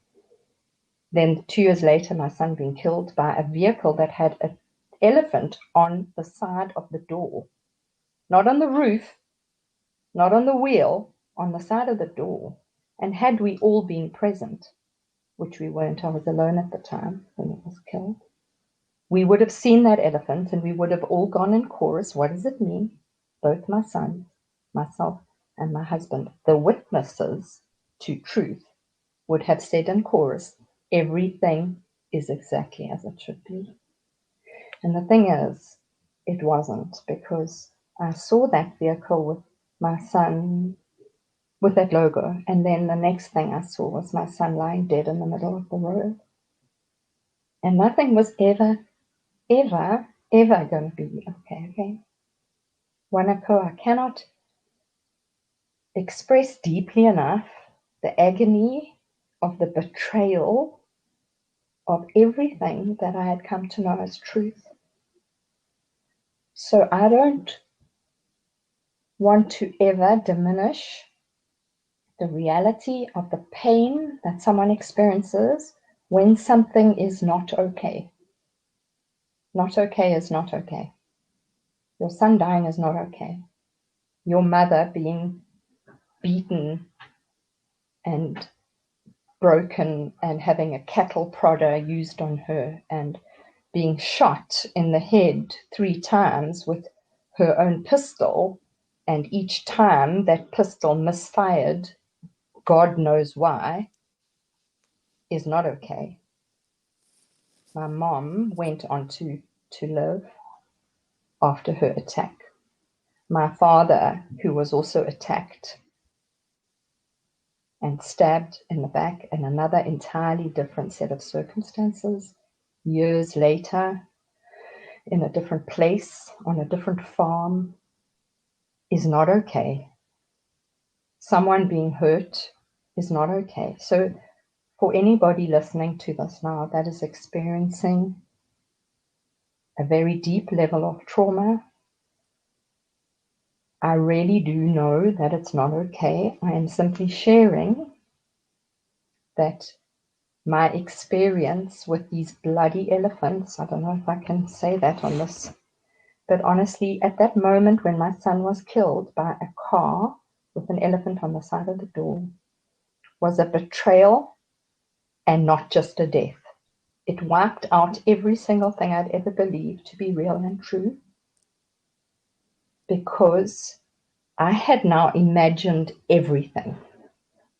Then 2 years later, my son being killed by a vehicle that had an elephant on the side of the door. Not on the roof, not on the wheel, on the side of the door. And had we all been present, which we weren't, I was alone at the time when it was killed, we would have seen that elephant and we would have all gone in chorus. What does it mean? Both my son, myself, and my husband, the witnesses to truth, would have said in chorus, everything is exactly as it should be. And the thing is, it wasn't, because I saw that vehicle with my son with that logo, and then the next thing I saw was my son lying dead in the middle of the road. And nothing was ever going to be okay. Wanako, I cannot express deeply enough the agony of the betrayal of everything that I had come to know as truth. So I don't want to ever diminish the reality of the pain that someone experiences when something is not okay. Not okay is not okay. Your son dying is not okay. Your mother being beaten and broken and having a cattle prodder used on her and being shot in the head 3 times with her own pistol, and each time that pistol misfired, God knows why, is not okay. My mom went on to live after her attack. My father, who was also attacked and stabbed in the back in another entirely different set of circumstances, years later, in a different place, on a different farm, is not okay. Someone being hurt is not okay. So for anybody listening to this now that is experiencing a very deep level of trauma, I really do know that it's not okay. I am simply sharing that my experience with these bloody elephants, I don't know if I can say that on this, but honestly, at that moment when my son was killed by a car with an elephant on the side of the door, was a betrayal and not just a death. It wiped out every single thing I'd ever believed to be real and true, because I had now imagined everything.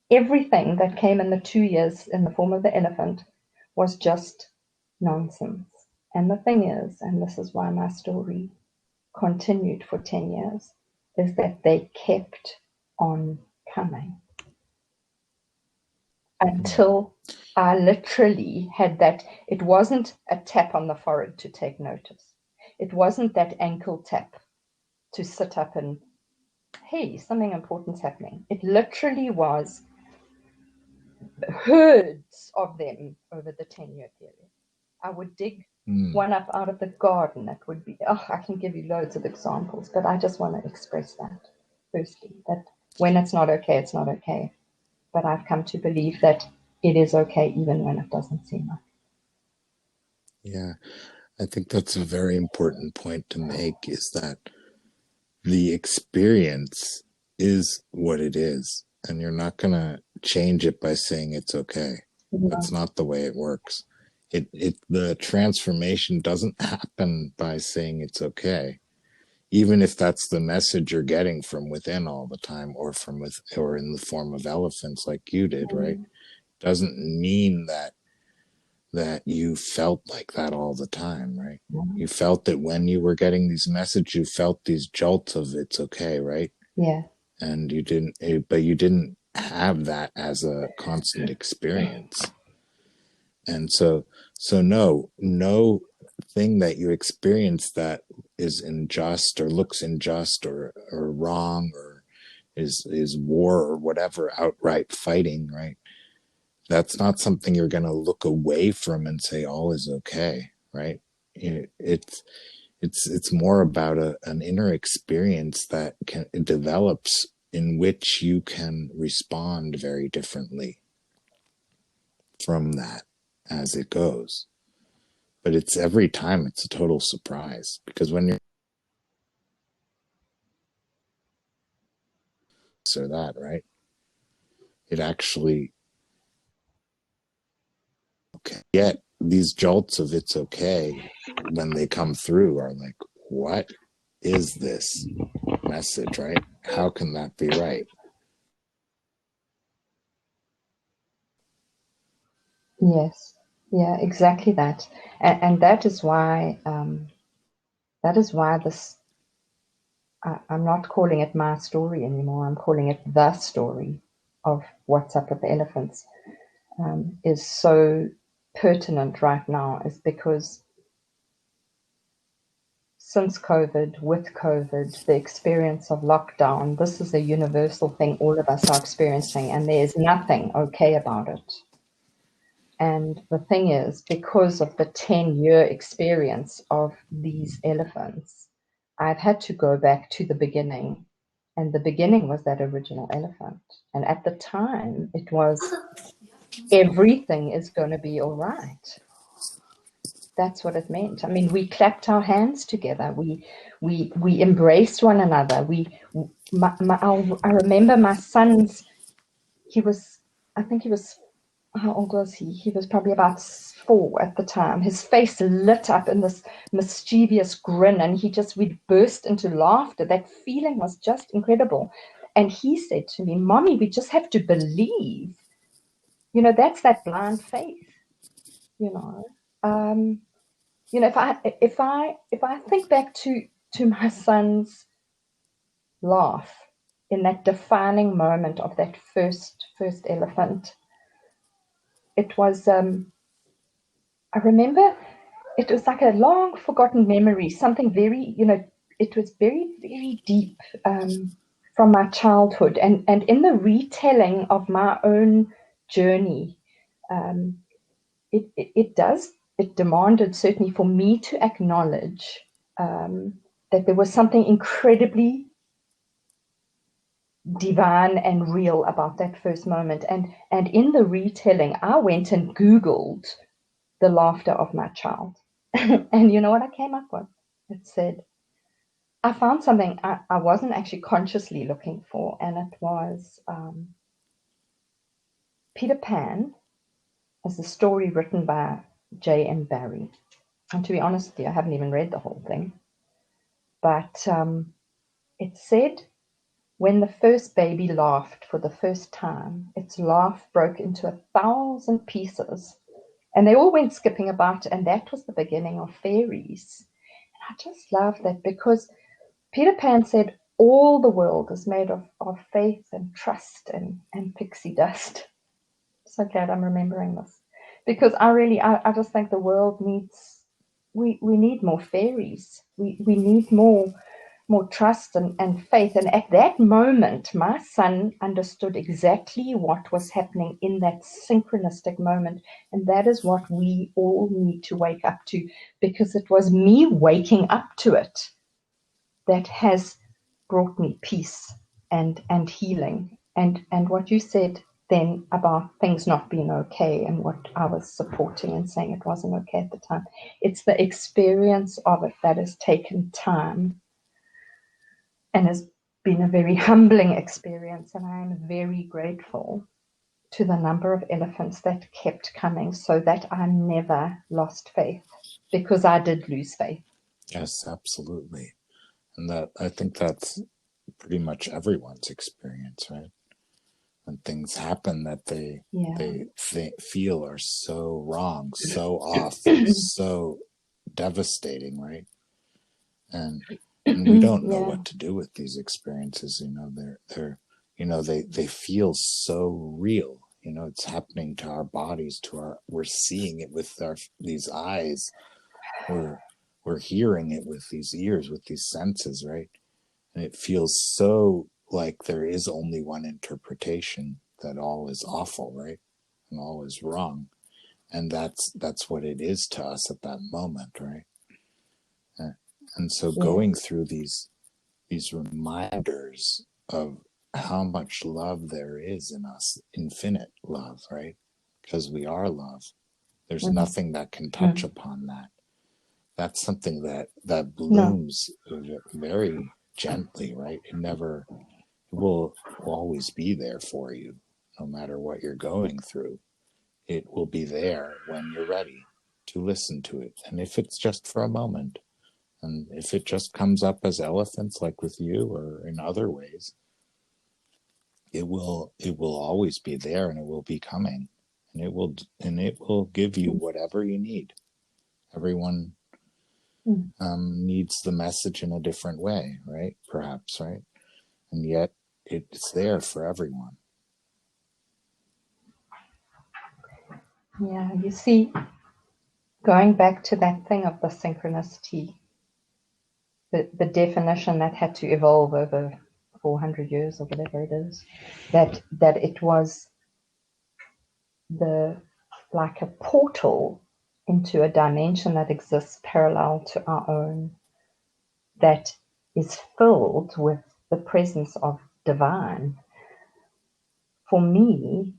Everything that came in the 2 years in the form of the elephant was just nonsense. And the thing is, and this is why my story continued for 10 years, is that they kept on coming until I literally had that. It wasn't a tap on the forehead to take notice. It wasn't that ankle tap to sit up and, hey, something important's happening. It literally was herds of them over the 10-year period. I would dig one up out of the garden. That would be, I can give you loads of examples, but I just want to express that firstly, that when it's not okay, it's not okay. But I've come to believe that it is okay even when it doesn't seem like. Yeah, I think that's a very important point to make, is that the experience is what it is, and you're not going to change it by saying it's okay. That's not the way it works. The transformation doesn't happen by saying it's okay, even if that's the message you're getting from within all the time, or or in the form of elephants like you did, right? Doesn't mean that you felt like that all the time, right? You felt that when you were getting these messages, you felt these jolts of it's okay, right? Yeah. And but you didn't have that as a constant experience. And so no thing that you experience that is unjust or looks unjust or wrong or is war or whatever, outright fighting, right? That's not something you're going to look away from and say all is okay, right? It's more about an inner experience that it develops in which you can respond very differently from that as it goes. But it's every time it's a total surprise, because when you're so that, right, it actually okay. Yet these jolts of it's okay when they come through are like, what is this message, right? How can that be right? Yes, yeah, exactly that, and that is why this. I'm not calling it my story anymore. I'm calling it the story of what's up with the elephants. Is so pertinent right now, is because since COVID, with COVID, the experience of lockdown, this is a universal thing all of us are experiencing, and there's nothing okay about it. And the thing is, because of the 10-year experience of these elephants, I've had to go back to the beginning. And the beginning was that original elephant. And at the time, it was everything is going to be all right. That's what it meant. I mean, we clapped our hands together. We embraced one another. I remember my son's. I think he was. How old was he? He was probably about 4 at the time. His face lit up in this mischievous grin, and we'd burst into laughter. That feeling was just incredible. And he said to me, "Mommy, we just have to believe. That's that blind faith. You know, um, if I think back to my son's laugh in that defining moment of that first elephant, it was. I remember it was like a long forgotten memory, something very, it was very, very deep from my childhood. And in the retelling of my own journey, um, it demanded certainly for me to acknowledge that there was something incredibly divine and real about that first moment. And in the retelling, I went and Googled the laughter of my child. And you know what I came up with? It said, I found something I wasn't actually consciously looking for, and it was Peter Pan as a story written by J.M. Barrie. And to be honest with you, I haven't even read the whole thing. But it said when the first baby laughed for the first time, its laugh broke into 1,000 pieces. And they all went skipping about, and that was the beginning of fairies. I just love that, because Peter Pan said all the world is made of faith and trust and pixie dust. So glad I'm remembering this, because I just think the world needs, we need more fairies. We need more trust and faith. And at that moment, my son understood exactly what was happening in that synchronistic moment. And that is what we all need to wake up to, because it was me waking up to it that has brought me peace and healing. And what you said then about things not being okay, and what I was supporting and saying it wasn't okay at the time, it's the experience of it that has taken time and has been a very humbling experience. And I am very grateful to the number of elephants that kept coming, so that I never lost faith, because I did lose faith. Yes, absolutely. And that, I think that's pretty much everyone's experience, right? When things happen that they feel are so wrong, so off, so devastating, right? And we don't know Yeah. what to do with these experiences. They're they feel so real. It's happening to our bodies, we're seeing it with these eyes, we're we're hearing it with these ears, with these senses, right? And it feels so like there is only one interpretation, that all is awful, right? And all is wrong. And that's what it is to us at that moment, right? And so going Yes. through these reminders of how much love there is in us, infinite love, right? Because we are love. There's Mm-hmm. nothing that can touch Mm. upon that. That's something that No. blooms very gently, right? It will always be there for you, no matter what you're going through. It will be there when you're ready to listen to it. And if it's just for a moment, and if it just comes up as elephants, like with you, or in other ways, it will always be there, and it will be coming, and it will give you whatever you need. Everyone Mm. needs the message in a different way, right? Perhaps, right? And yet it's there for everyone. Yeah, you see, going back to that thing of the synchronicity, the definition that had to evolve over 400 years or whatever it is, that it was the like a portal into a dimension that exists parallel to our own, that is filled with the presence of divine. For me,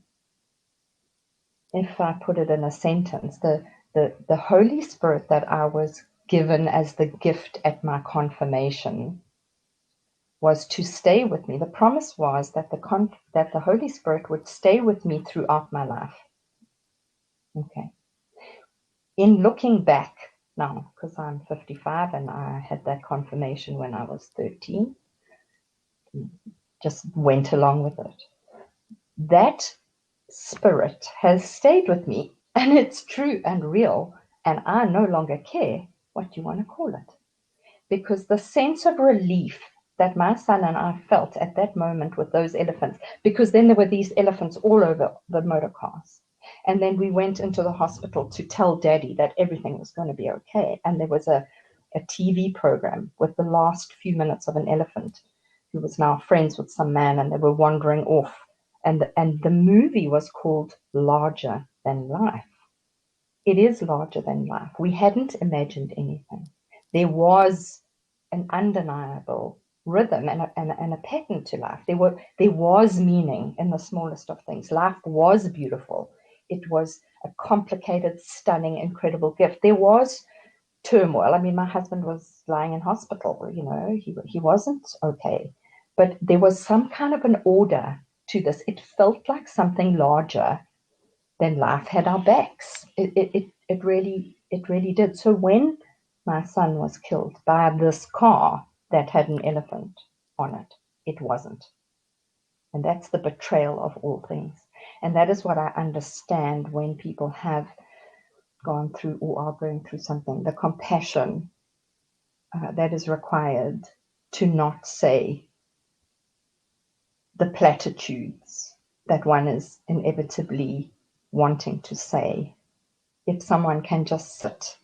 if I put it in a sentence, the Holy Spirit that I was given as the gift at my confirmation was to stay with me. The promise was that the Holy Spirit would stay with me throughout my life. Okay. In looking back now, because I'm 55 and I had that confirmation when I was 13, just went along with it. That spirit has stayed with me, and it's true and real, and I no longer care what you want to call it. Because the sense of relief that my son and I felt at that moment with those elephants, because then there were these elephants all over the motor cars. And then we went into the hospital to tell Daddy that everything was going to be okay. And there was a TV program with the last few minutes of an elephant who was now friends with some man, and they were wandering off. And the movie was called Larger Than Life. It is larger than life. We hadn't imagined anything. There was an undeniable rhythm and a pattern to life. There was meaning in the smallest of things. Life was beautiful. It was a complicated, stunning, incredible gift. There was turmoil. I mean, my husband was lying in hospital. He wasn't okay, but there was some kind of an order to this. It felt like something larger than life had our backs. It really did. So when my son was killed by this car that had an elephant on it, it wasn't. And that's the betrayal of all things. And that is what I understand when people have gone through or are going through something, the compassion that is required to not say the platitudes that one is inevitably wanting to say. If someone can just sit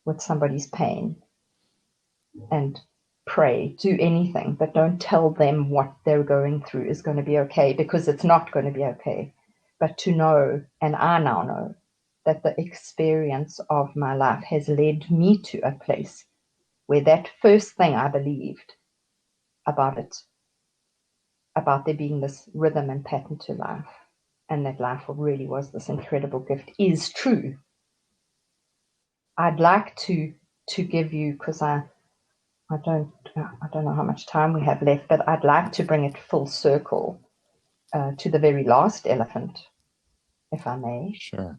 with somebody's pain and pray, do anything, but don't tell them what they're going through is going to be okay, because it's not going to be okay. But to know, and I now know, that the experience of my life has led me to a place where that first thing I believed about it, about there being this rhythm and pattern to life, and that life really was this incredible gift, is true. I'd like to give you, because I don't know how much time we have left, but I'd like to bring it full circle to the very last elephant, if I may. Sure.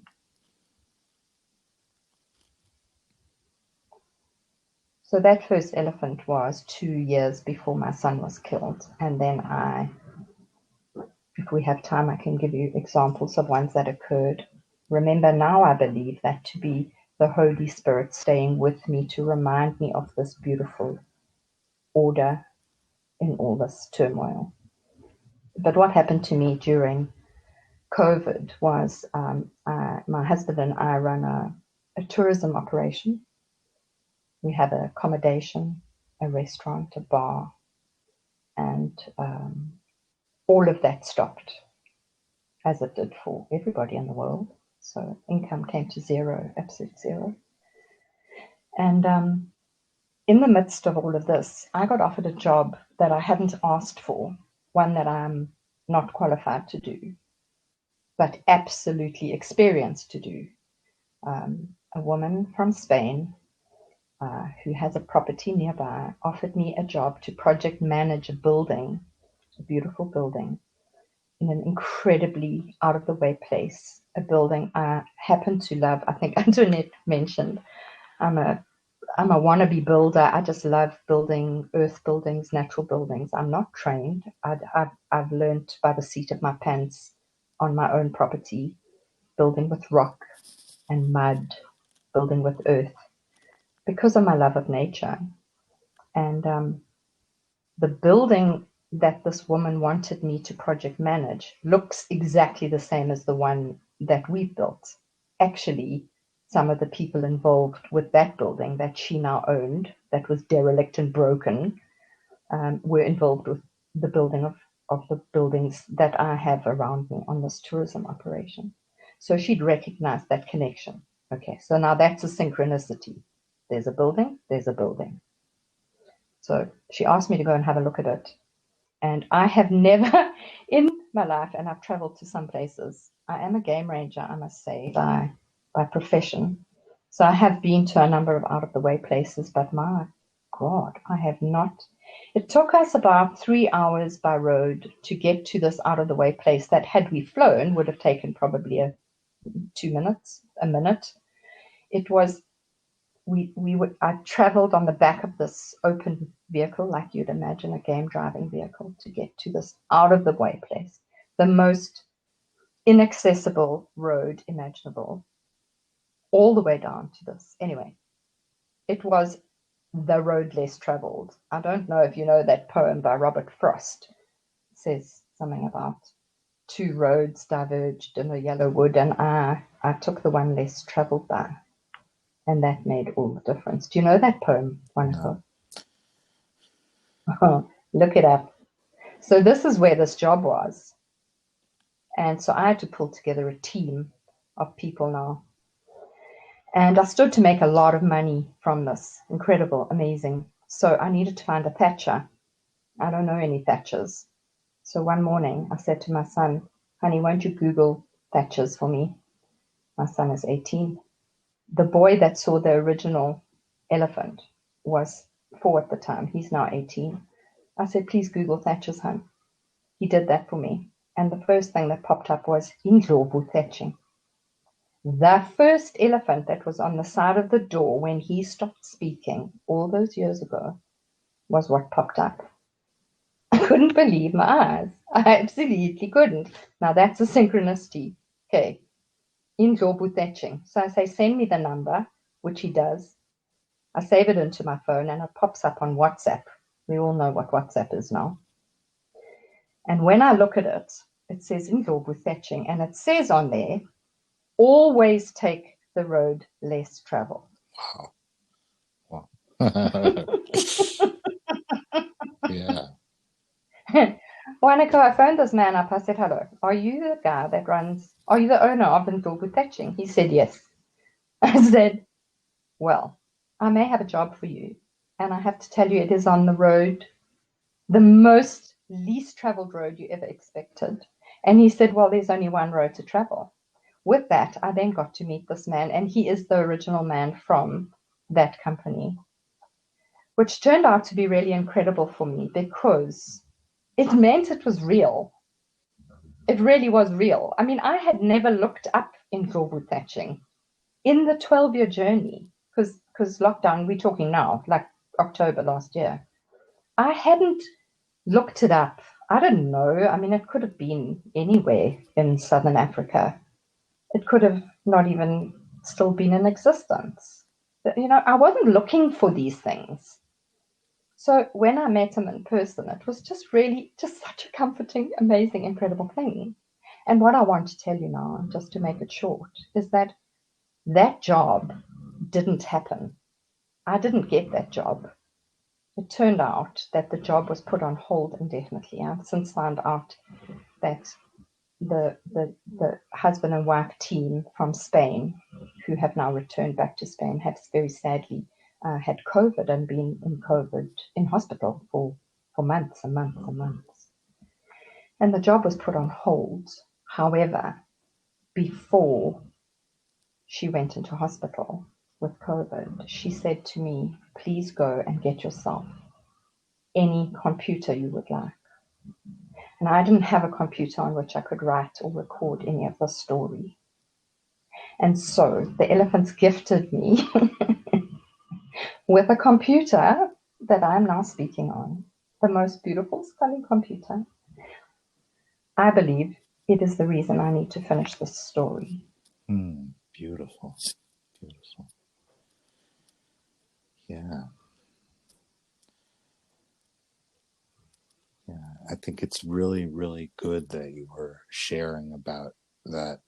So that first elephant was 2 years before my son was killed. And then if we have time, I can give you examples of ones that occurred. Remember, now I believe that to be the Holy Spirit staying with me to remind me of this beautiful order in all this turmoil. But what happened to me during COVID was my husband and I run a tourism operation. We have an accommodation, a restaurant, a bar, And all of that stopped, as it did for everybody in the world. So income came to zero, absolute zero. And in the midst of all of this, I got offered a job that I hadn't asked for, one that I'm not qualified to do, but absolutely experienced to do. A woman from Spain who has a property nearby offered me a job to project manage a building, a beautiful building, in an incredibly out of the way place, a building I happen to love. I think Antoinette mentioned I'm a wannabe builder. I just love building earth buildings, natural buildings. I'm not trained. I've learned by the seat of my pants on my own property, building with rock and mud, building with earth, because of my love of nature. And the building that this woman wanted me to project manage looks exactly the same as the one that we built. Actually, some of the people involved with that building that she now owned, that was derelict and broken, were involved with the building of the buildings that I have around me on this tourism operation. So she'd recognized that connection. Okay, so now that's a synchronicity. There's a building, there's a building. So she asked me to go and have a look at it. And I have never in my life, and I've traveled to some places. I am a game ranger, I must say, by profession. So I have been to a number of out of the way places, but my God, I have not. It took us about 3 hours by road to get to this out of the way place that, had we flown, would have taken probably 2 minutes, a minute. It was, I traveled on the back of this open vehicle, like you'd imagine a game driving vehicle, to get to this out of the way place, the most inaccessible road imaginable, all the way down to this. Anyway, it was the road less traveled. I don't know if you know that poem by Robert Frost. It says something about two roads diverged in a yellow wood, and I took the one less traveled by. And that made all the difference. Do you know that poem, Monica? No. Look it up. So this is where this job was. And so I had to pull together a team of people now. And I stood to make a lot of money from this. Incredible, amazing. So I needed to find a thatcher. I don't know any thatchers. So one morning I said to my son, honey, won't you Google thatchers for me? My son is 18. The boy that saw the original elephant was 4 at the time. He's now 18. I said, please Google thatchers, hon. He did that for me. And the first thing that popped up was Indlovu thatching. The first elephant that was on the side of the door when he stopped speaking all those years ago was what popped up. I couldn't believe my eyes. I absolutely couldn't. Now that's a synchronicity. Okay. Indlovu thatching. So I say, send me the number, which he does. I save it into my phone and it pops up on WhatsApp. We all know what WhatsApp is now. And when I look at it, it says Indlovu thatching, and it says on there, always take the road less traveled. Wow. Yeah. Monica, I phoned this man up. I said, hello, are you the guy that runs, are you the owner of Indlovu thatching? He said, yes. I said, well, I may have a job for you. And I have to tell you, it is on the road, the most least traveled road you ever expected. And he said, well, there's only one road to travel. With that, I then got to meet this man, and he is the original man from that company, which turned out to be really incredible for me because it meant it was real. It really was real. I mean, I had never looked up Indlovu thatching in the 12-year journey, because lockdown, we're talking now, like October last year. I hadn't looked it up. I don't know. I mean, it could have been anywhere in Southern Africa. It could have not even still been in existence. But, I wasn't looking for these things. So when I met him in person, it was just really just such a comforting, amazing, incredible thing. And what I want to tell you now, just to make it short, is that that job didn't happen. I didn't get that job. it turned out that the job was put on hold indefinitely. I've since found out that the husband and wife team from Spain, who have now returned back to Spain, have very sadly had COVID and been in hospital for months and months and months. And the job was put on hold. However, before she went into hospital with COVID, she said to me, please go and get yourself any computer you would like. And I didn't have a computer on which I could write or record any of the story. And so the elephants gifted me with a computer that I'm now speaking on, the most beautiful spelling computer. I believe it is the reason I need to finish this story. Beautiful. Beautiful. Yeah. Yeah. I think it's really, really good that you were sharing about that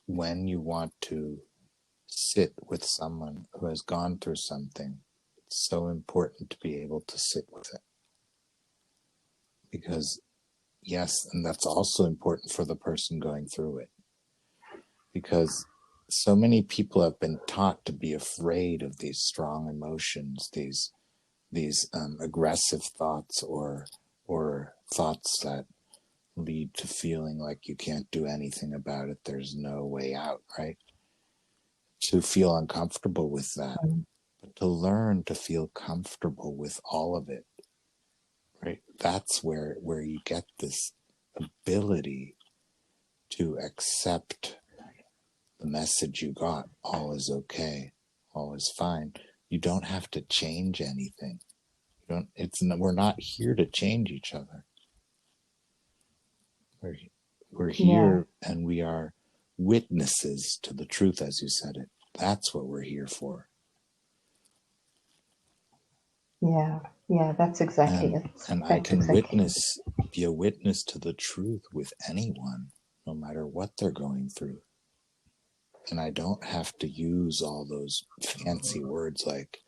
when you want to sit with someone who has gone through something, it's so important to be able to sit with it. Because, yes, and that's also important for the person going through it. Because so many people have been taught to be afraid of these strong emotions, these aggressive thoughts or thoughts that lead to feeling like you can't do anything about it. There's no way out, right? To feel uncomfortable with that, but to learn to feel comfortable with all of it, right? That's where you get this ability to accept the message you got. All is okay. All is fine. You don't have to change anything. We're not here to change each other. We're here and we are witnesses to the truth, as you said it. That's what we're here for. Yeah, that's exactly it. And I can be a witness to the truth with anyone, no matter what they're going through. And I don't have to use all those fancy words like,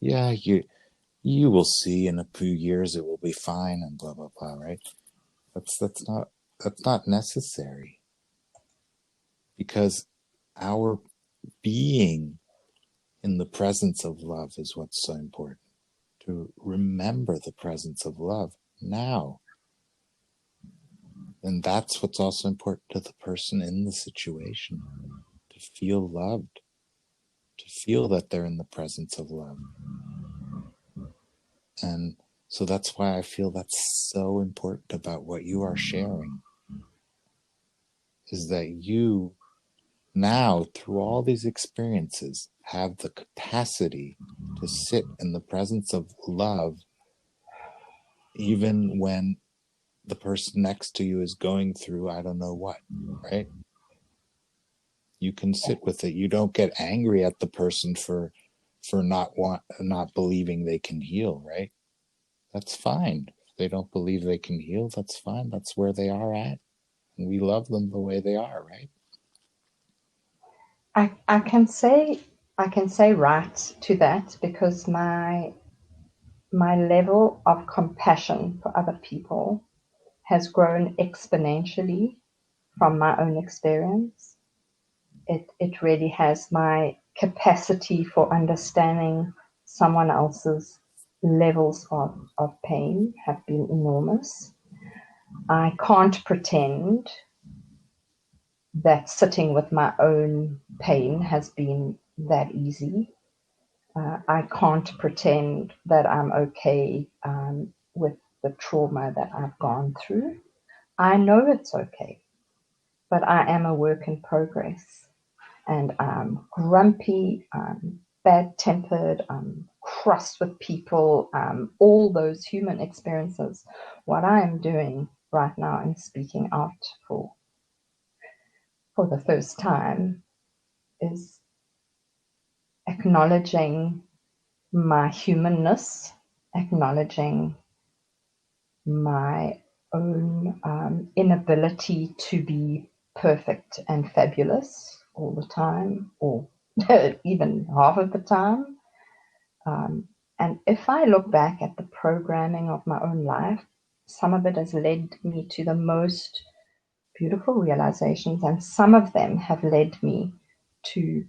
yeah, you will see in a few years it will be fine and blah blah blah, right? That's not necessary, because our being in the presence of love is what's so important. To remember the presence of love now. And that's what's also important to the person in the situation. To feel loved. To feel that they're in the presence of love. And so that's why I feel that's so important about what you are sharing. Is that you now, through all these experiences, have the capacity to sit in the presence of love, even when the person next to you is going through I don't know what, right? You can sit with it. You don't get angry at the person for not believing they can heal, right? That's fine. If they don't believe they can heal, that's fine. That's where they are at. And we love them the way they are, right? I can say right to that, because my level of compassion for other people has grown exponentially from my own experience. It really has. My capacity for understanding someone else's levels of pain have been enormous. I can't pretend that sitting with my own pain has been that easy. I can't pretend that I'm okay with the trauma that I've gone through. I know it's okay, but I am a work in progress, and I'm grumpy, I'm bad-tempered, I'm cross with people, all those human experiences. What I am doing right now and speaking out for the first time is acknowledging my humanness, acknowledging my own inability to be perfect and fabulous all the time, or even half of the time, And if I look back at the programming of my own life, some of it has led me to the most beautiful realizations, and some of them have led me to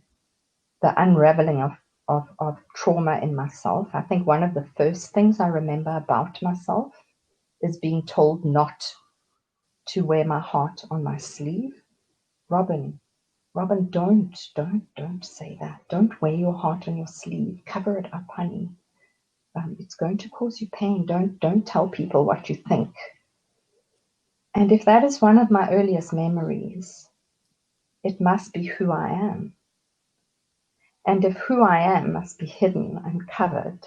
the unraveling of trauma in myself. I think one of the first things I remember about myself is being told not to wear my heart on my sleeve. Robyn, don't say that. Don't wear your heart on your sleeve. Cover it up, honey. It's going to cause you pain. Don't tell people what you think. And if that is one of my earliest memories, it must be who I am. And if who I am must be hidden and covered,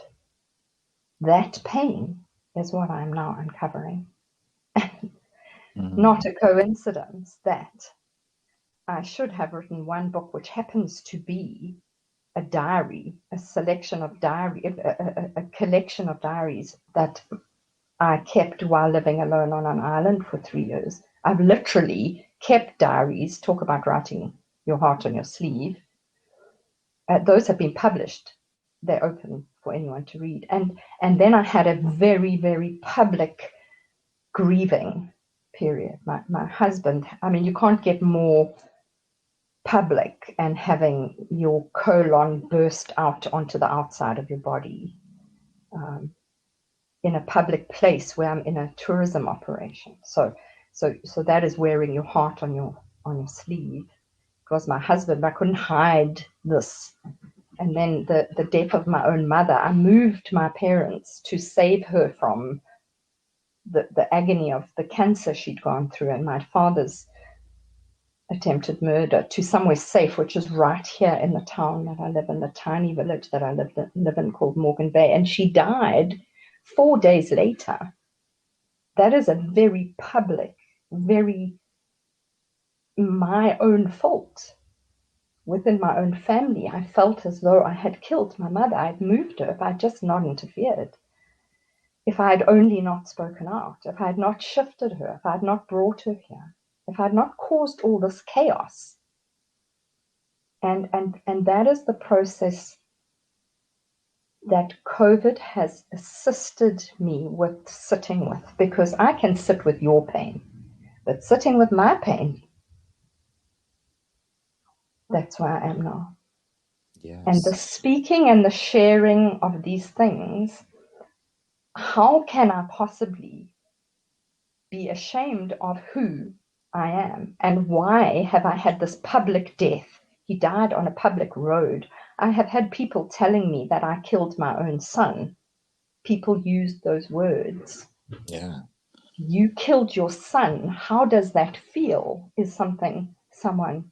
that pain is what I'm now uncovering. Not a coincidence that I should have written one book, which happens to be a diary, a selection of a collection of diaries that I kept while living alone on an island for 3 years. I've literally kept diaries. Talk about writing your heart on your sleeve. Those have been published. They're open for anyone to read. And then I had a very, very public grieving period. My husband, I mean, you can't get more public and having your colon burst out onto the outside of your body in a public place where I'm in a tourism operation. So that is wearing your heart on your sleeve. It was my husband. I couldn't hide this. And then the death of my own mother, I moved my parents to save her from the agony of the cancer she'd gone through and my father's attempted murder to somewhere safe, which is right here in the town that I live in, the tiny village that I live in called Morgan Bay. And she died 4 days later. That is a very public, very my own fault. Within my own family, I felt as though I had killed my mother. I had moved her if I had just not interfered. If I had only not spoken out, if I had not shifted her, if I had not brought her here, if I had not caused all this chaos. And that is the process that COVID has assisted me with sitting with, because I can sit with your pain, but sitting with my pain, that's where I am now. Yes. And the speaking and the sharing of these things, how can I possibly be ashamed of who I am? And why have I had this public death? He died on a public road. I have had people telling me that I killed my own son. People used those words. Yeah. You killed your son. How does that feel? Is something someone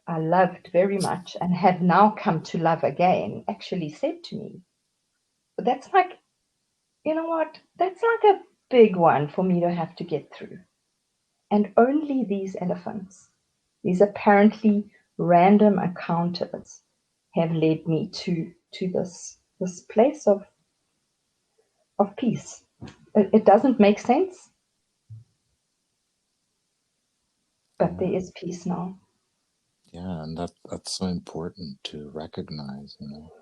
I loved very much and have now come to love again actually said to me. But that's like, you know what? That's like a big one for me to have to get through. And only these elephants, these apparently random encounters, have led me to this place of peace. It doesn't make sense, but there is peace now. Yeah, and that's so important to recognize, you know.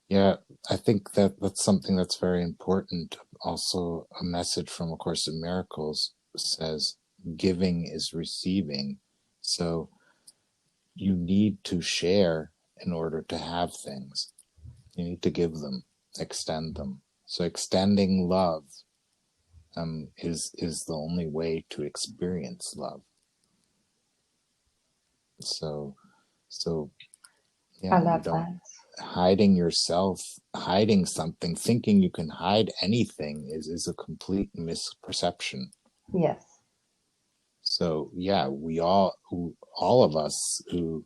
Yeah, I think that's something that's very important. Also, a message from A Course in Miracles says giving is receiving. So you need to share in order to have things. You need to give them, extend them. So extending love is the only way to experience love. So yeah, I you love don't that. hiding yourself, hiding something, thinking you can hide anything is a complete misperception. Yes. So yeah, all of us who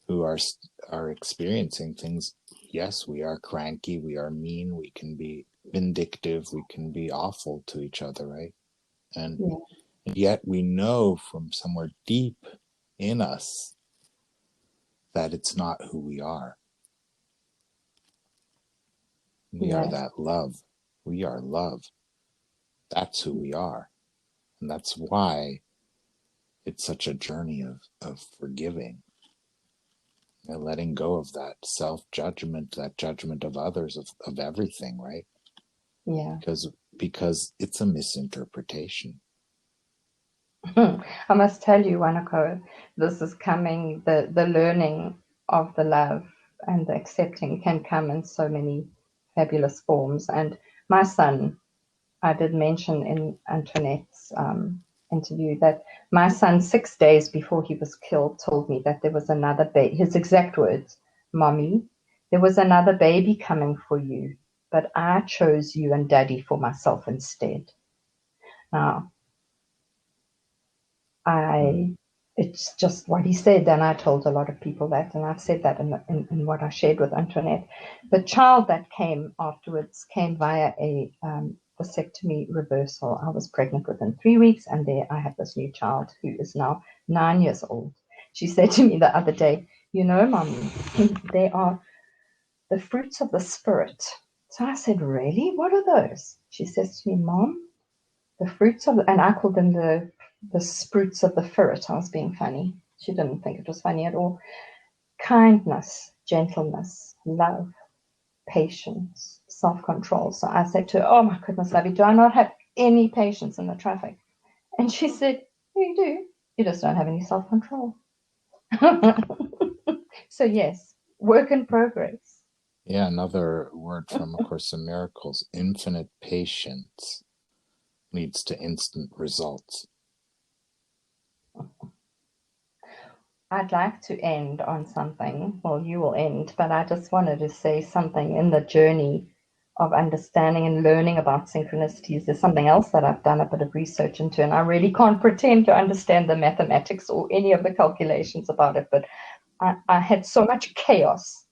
are experiencing things, yes, we are cranky, we are mean, we can be vindictive, we can be awful to each other, right? And Yeah. yet we know from somewhere deep in us that it's not who we are. We are Yes. that love. We are love. That's who we are. And that's why it's such a journey of forgiving. letting go of that self-judgment, that judgment of others, of everything, right? Yeah. Because it's a misinterpretation. I must tell you, Wanako, this is coming, the learning of the love and the accepting can come in so many fabulous forms. And my son, I did mention in Antoinette's interview that my son, 6 days before he was killed, told me that there was another baby. His exact words, "Mommy, there was another baby coming for you, but I chose you and Daddy for myself instead." Now, Mm. it's just what he said, and I told a lot of people that, and I've said that in what I shared with Antoinette. The child that came afterwards came via a vasectomy reversal. I was pregnant within 3 weeks, and there I have this new child who is now 9 years old. She said to me the other day, Mommy, they are the fruits of the spirit. So I said, really? What are those? She says to me, Mom, the fruits of, and I called them the sprouts of the ferret. I was being funny. She didn't think it was funny at all. Kindness, gentleness, love, patience, self-control. So I said to her, oh my goodness, Lovey, do I not have any patience in the traffic? And she said, you do. You just don't have any self-control. So yes, work in progress. Yeah, another word from A Course in Miracles: infinite patience leads to instant results. I'd like to end on something. Well, you will end, but I just wanted to say something in the journey of understanding and learning about synchronicities. There's something else that I've done a bit of research into, and I really can't pretend to understand the mathematics or any of the calculations about it, but I had so much chaos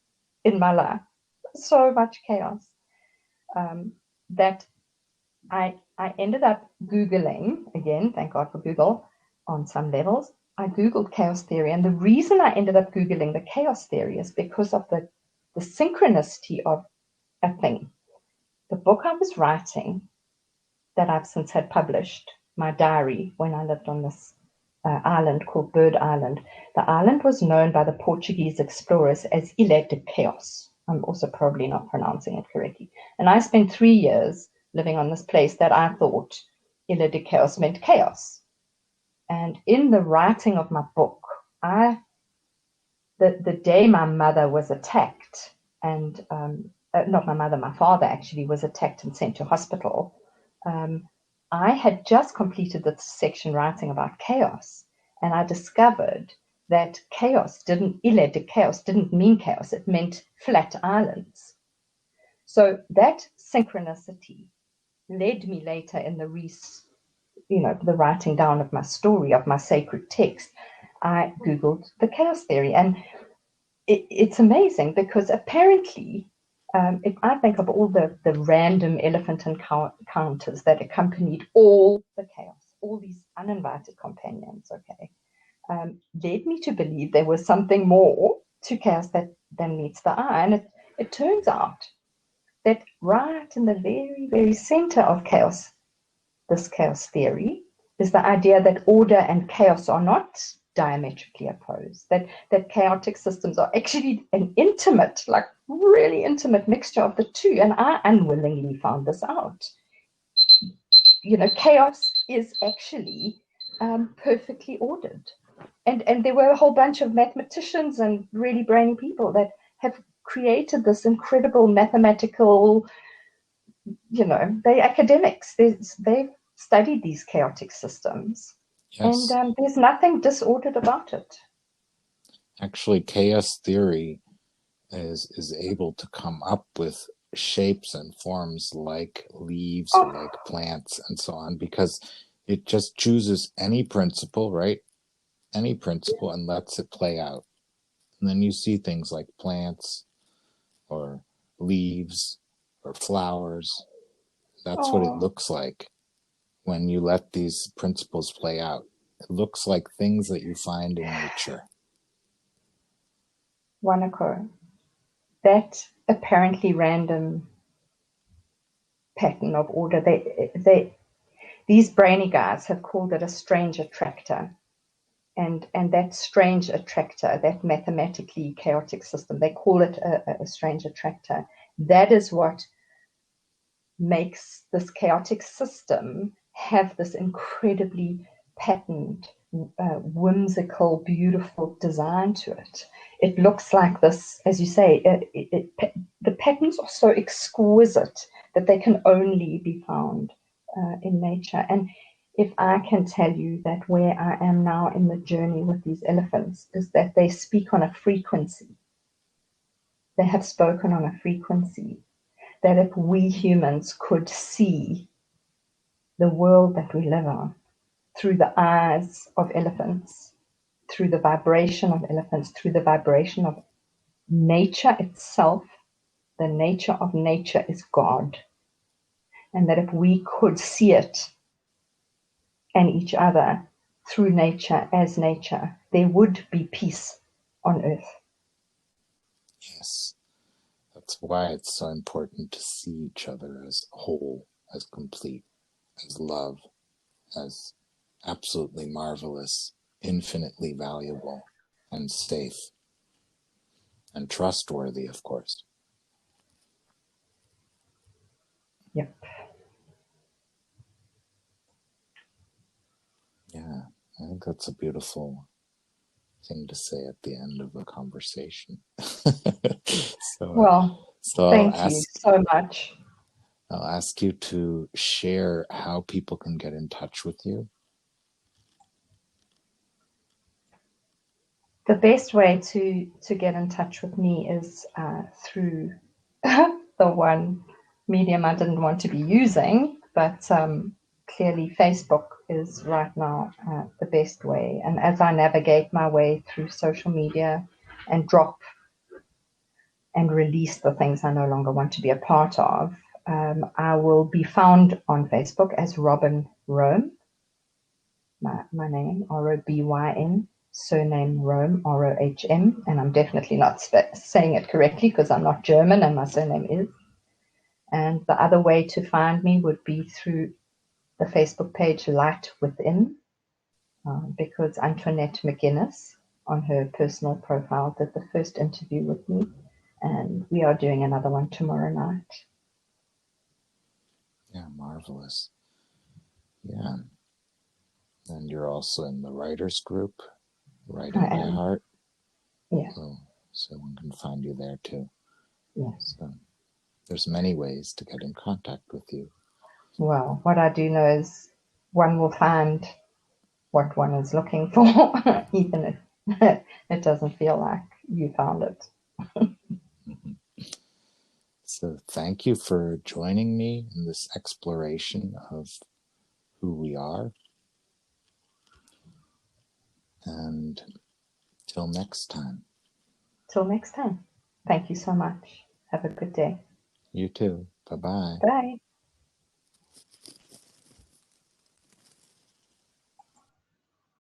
in my life, so much chaos, that I ended up Googling, again, thank God for Google, on some levels. I Googled chaos theory. And the reason I ended up Googling the chaos theory is because of the synchronicity of a thing. The book I was writing, that I've since had published, my diary, when I lived on this island called Bird Island. The island was known by the Portuguese explorers as Ilha de Chaos. I'm also probably not pronouncing it correctly. And I spent 3 years living on this place that I thought Ilha de Chaos meant chaos. And in the writing of my book, the day my mother was attacked, and not my mother, my father actually was attacked and sent to hospital. Um, I had just completed the section writing about chaos, and I discovered that Ilha de Chaos didn't mean chaos, it meant flat islands. So that synchronicity led me later in the writing down of my story, of my sacred text. I Googled the chaos theory, and it's amazing because apparently, if I think of all the random elephant encounters that accompanied all the chaos, all these uninvited companions, okay, led me to believe there was something more to chaos than meets the eye. And it turns out that right in the very, very center of chaos, this chaos theory, is the idea that order and chaos are not diametrically opposed, that chaotic systems are actually an intimate, like really intimate mixture of the two. And I unwillingly found this out. Chaos is actually perfectly ordered. And there were a whole bunch of mathematicians and really brainy people that have created this incredible mathematical, they're academics. They've studied these chaotic systems, and Yes, there's nothing disordered about it. actually, chaos theory is able to come up with shapes and forms like leaves or Oh, like plants and so on, because it just chooses any principle, right? Any principle, and lets it play out. And then you see things like plants or leaves or flowers. That's what it oh, looks like when you let these principles play out. It looks like things that you find in nature. Wanako, that apparently random pattern of order, these brainy guys have called it a strange attractor. and that strange attractor, that mathematically chaotic system, they call it a strange attractor. That is what makes this chaotic system have this incredibly patterned, whimsical, beautiful design to it. It looks like this, as you say, the patterns are so exquisite that they can only be found in nature. And if I can tell you that where I am now in the journey with these elephants is that they speak on a frequency. They have spoken on a frequency that if we humans could see the world that we live on through the eyes of elephants, through the vibration of elephants, through the vibration of nature itself, the nature of nature is God. And that if we could see it and each other through nature as nature, there would be peace on earth. Yes. That's why it's so important to see each other as whole, as complete, as love, as absolutely marvelous, infinitely valuable, and safe, and trustworthy, of course. Yep. Yeah, I think that's a beautiful thing to say at the end of a conversation. Well, thank you so much. I'll ask you to share how people can get in touch with you. The best way to get in touch with me is through the one medium I didn't want to be using, but clearly Facebook is right now the best way. And as I navigate my way through social media and drop and release the things I no longer want to be a part of, I will be found on Facebook as Robyn Röhm, my name, Robyn, surname Röhm, Rohm, and I'm definitely not saying it correctly because I'm not German and my surname is. And the other way to find me would be through the Facebook page Light Within, because Antoinette McGuinness on her personal profile did the first interview with me, and we are doing another one tomorrow night. Yeah, marvelous. Yeah. And you're also in the writers group, Writing My Heart. Yeah. So one can find you there too. Yes. So there's many ways to get in contact with you. Well, what I do know is one will find what one is looking for, even if it doesn't feel like you found it. So thank you for joining me in this exploration of who we are. And till next time. Till next time. Thank you so much. Have a good day. You too. Bye-bye. Bye.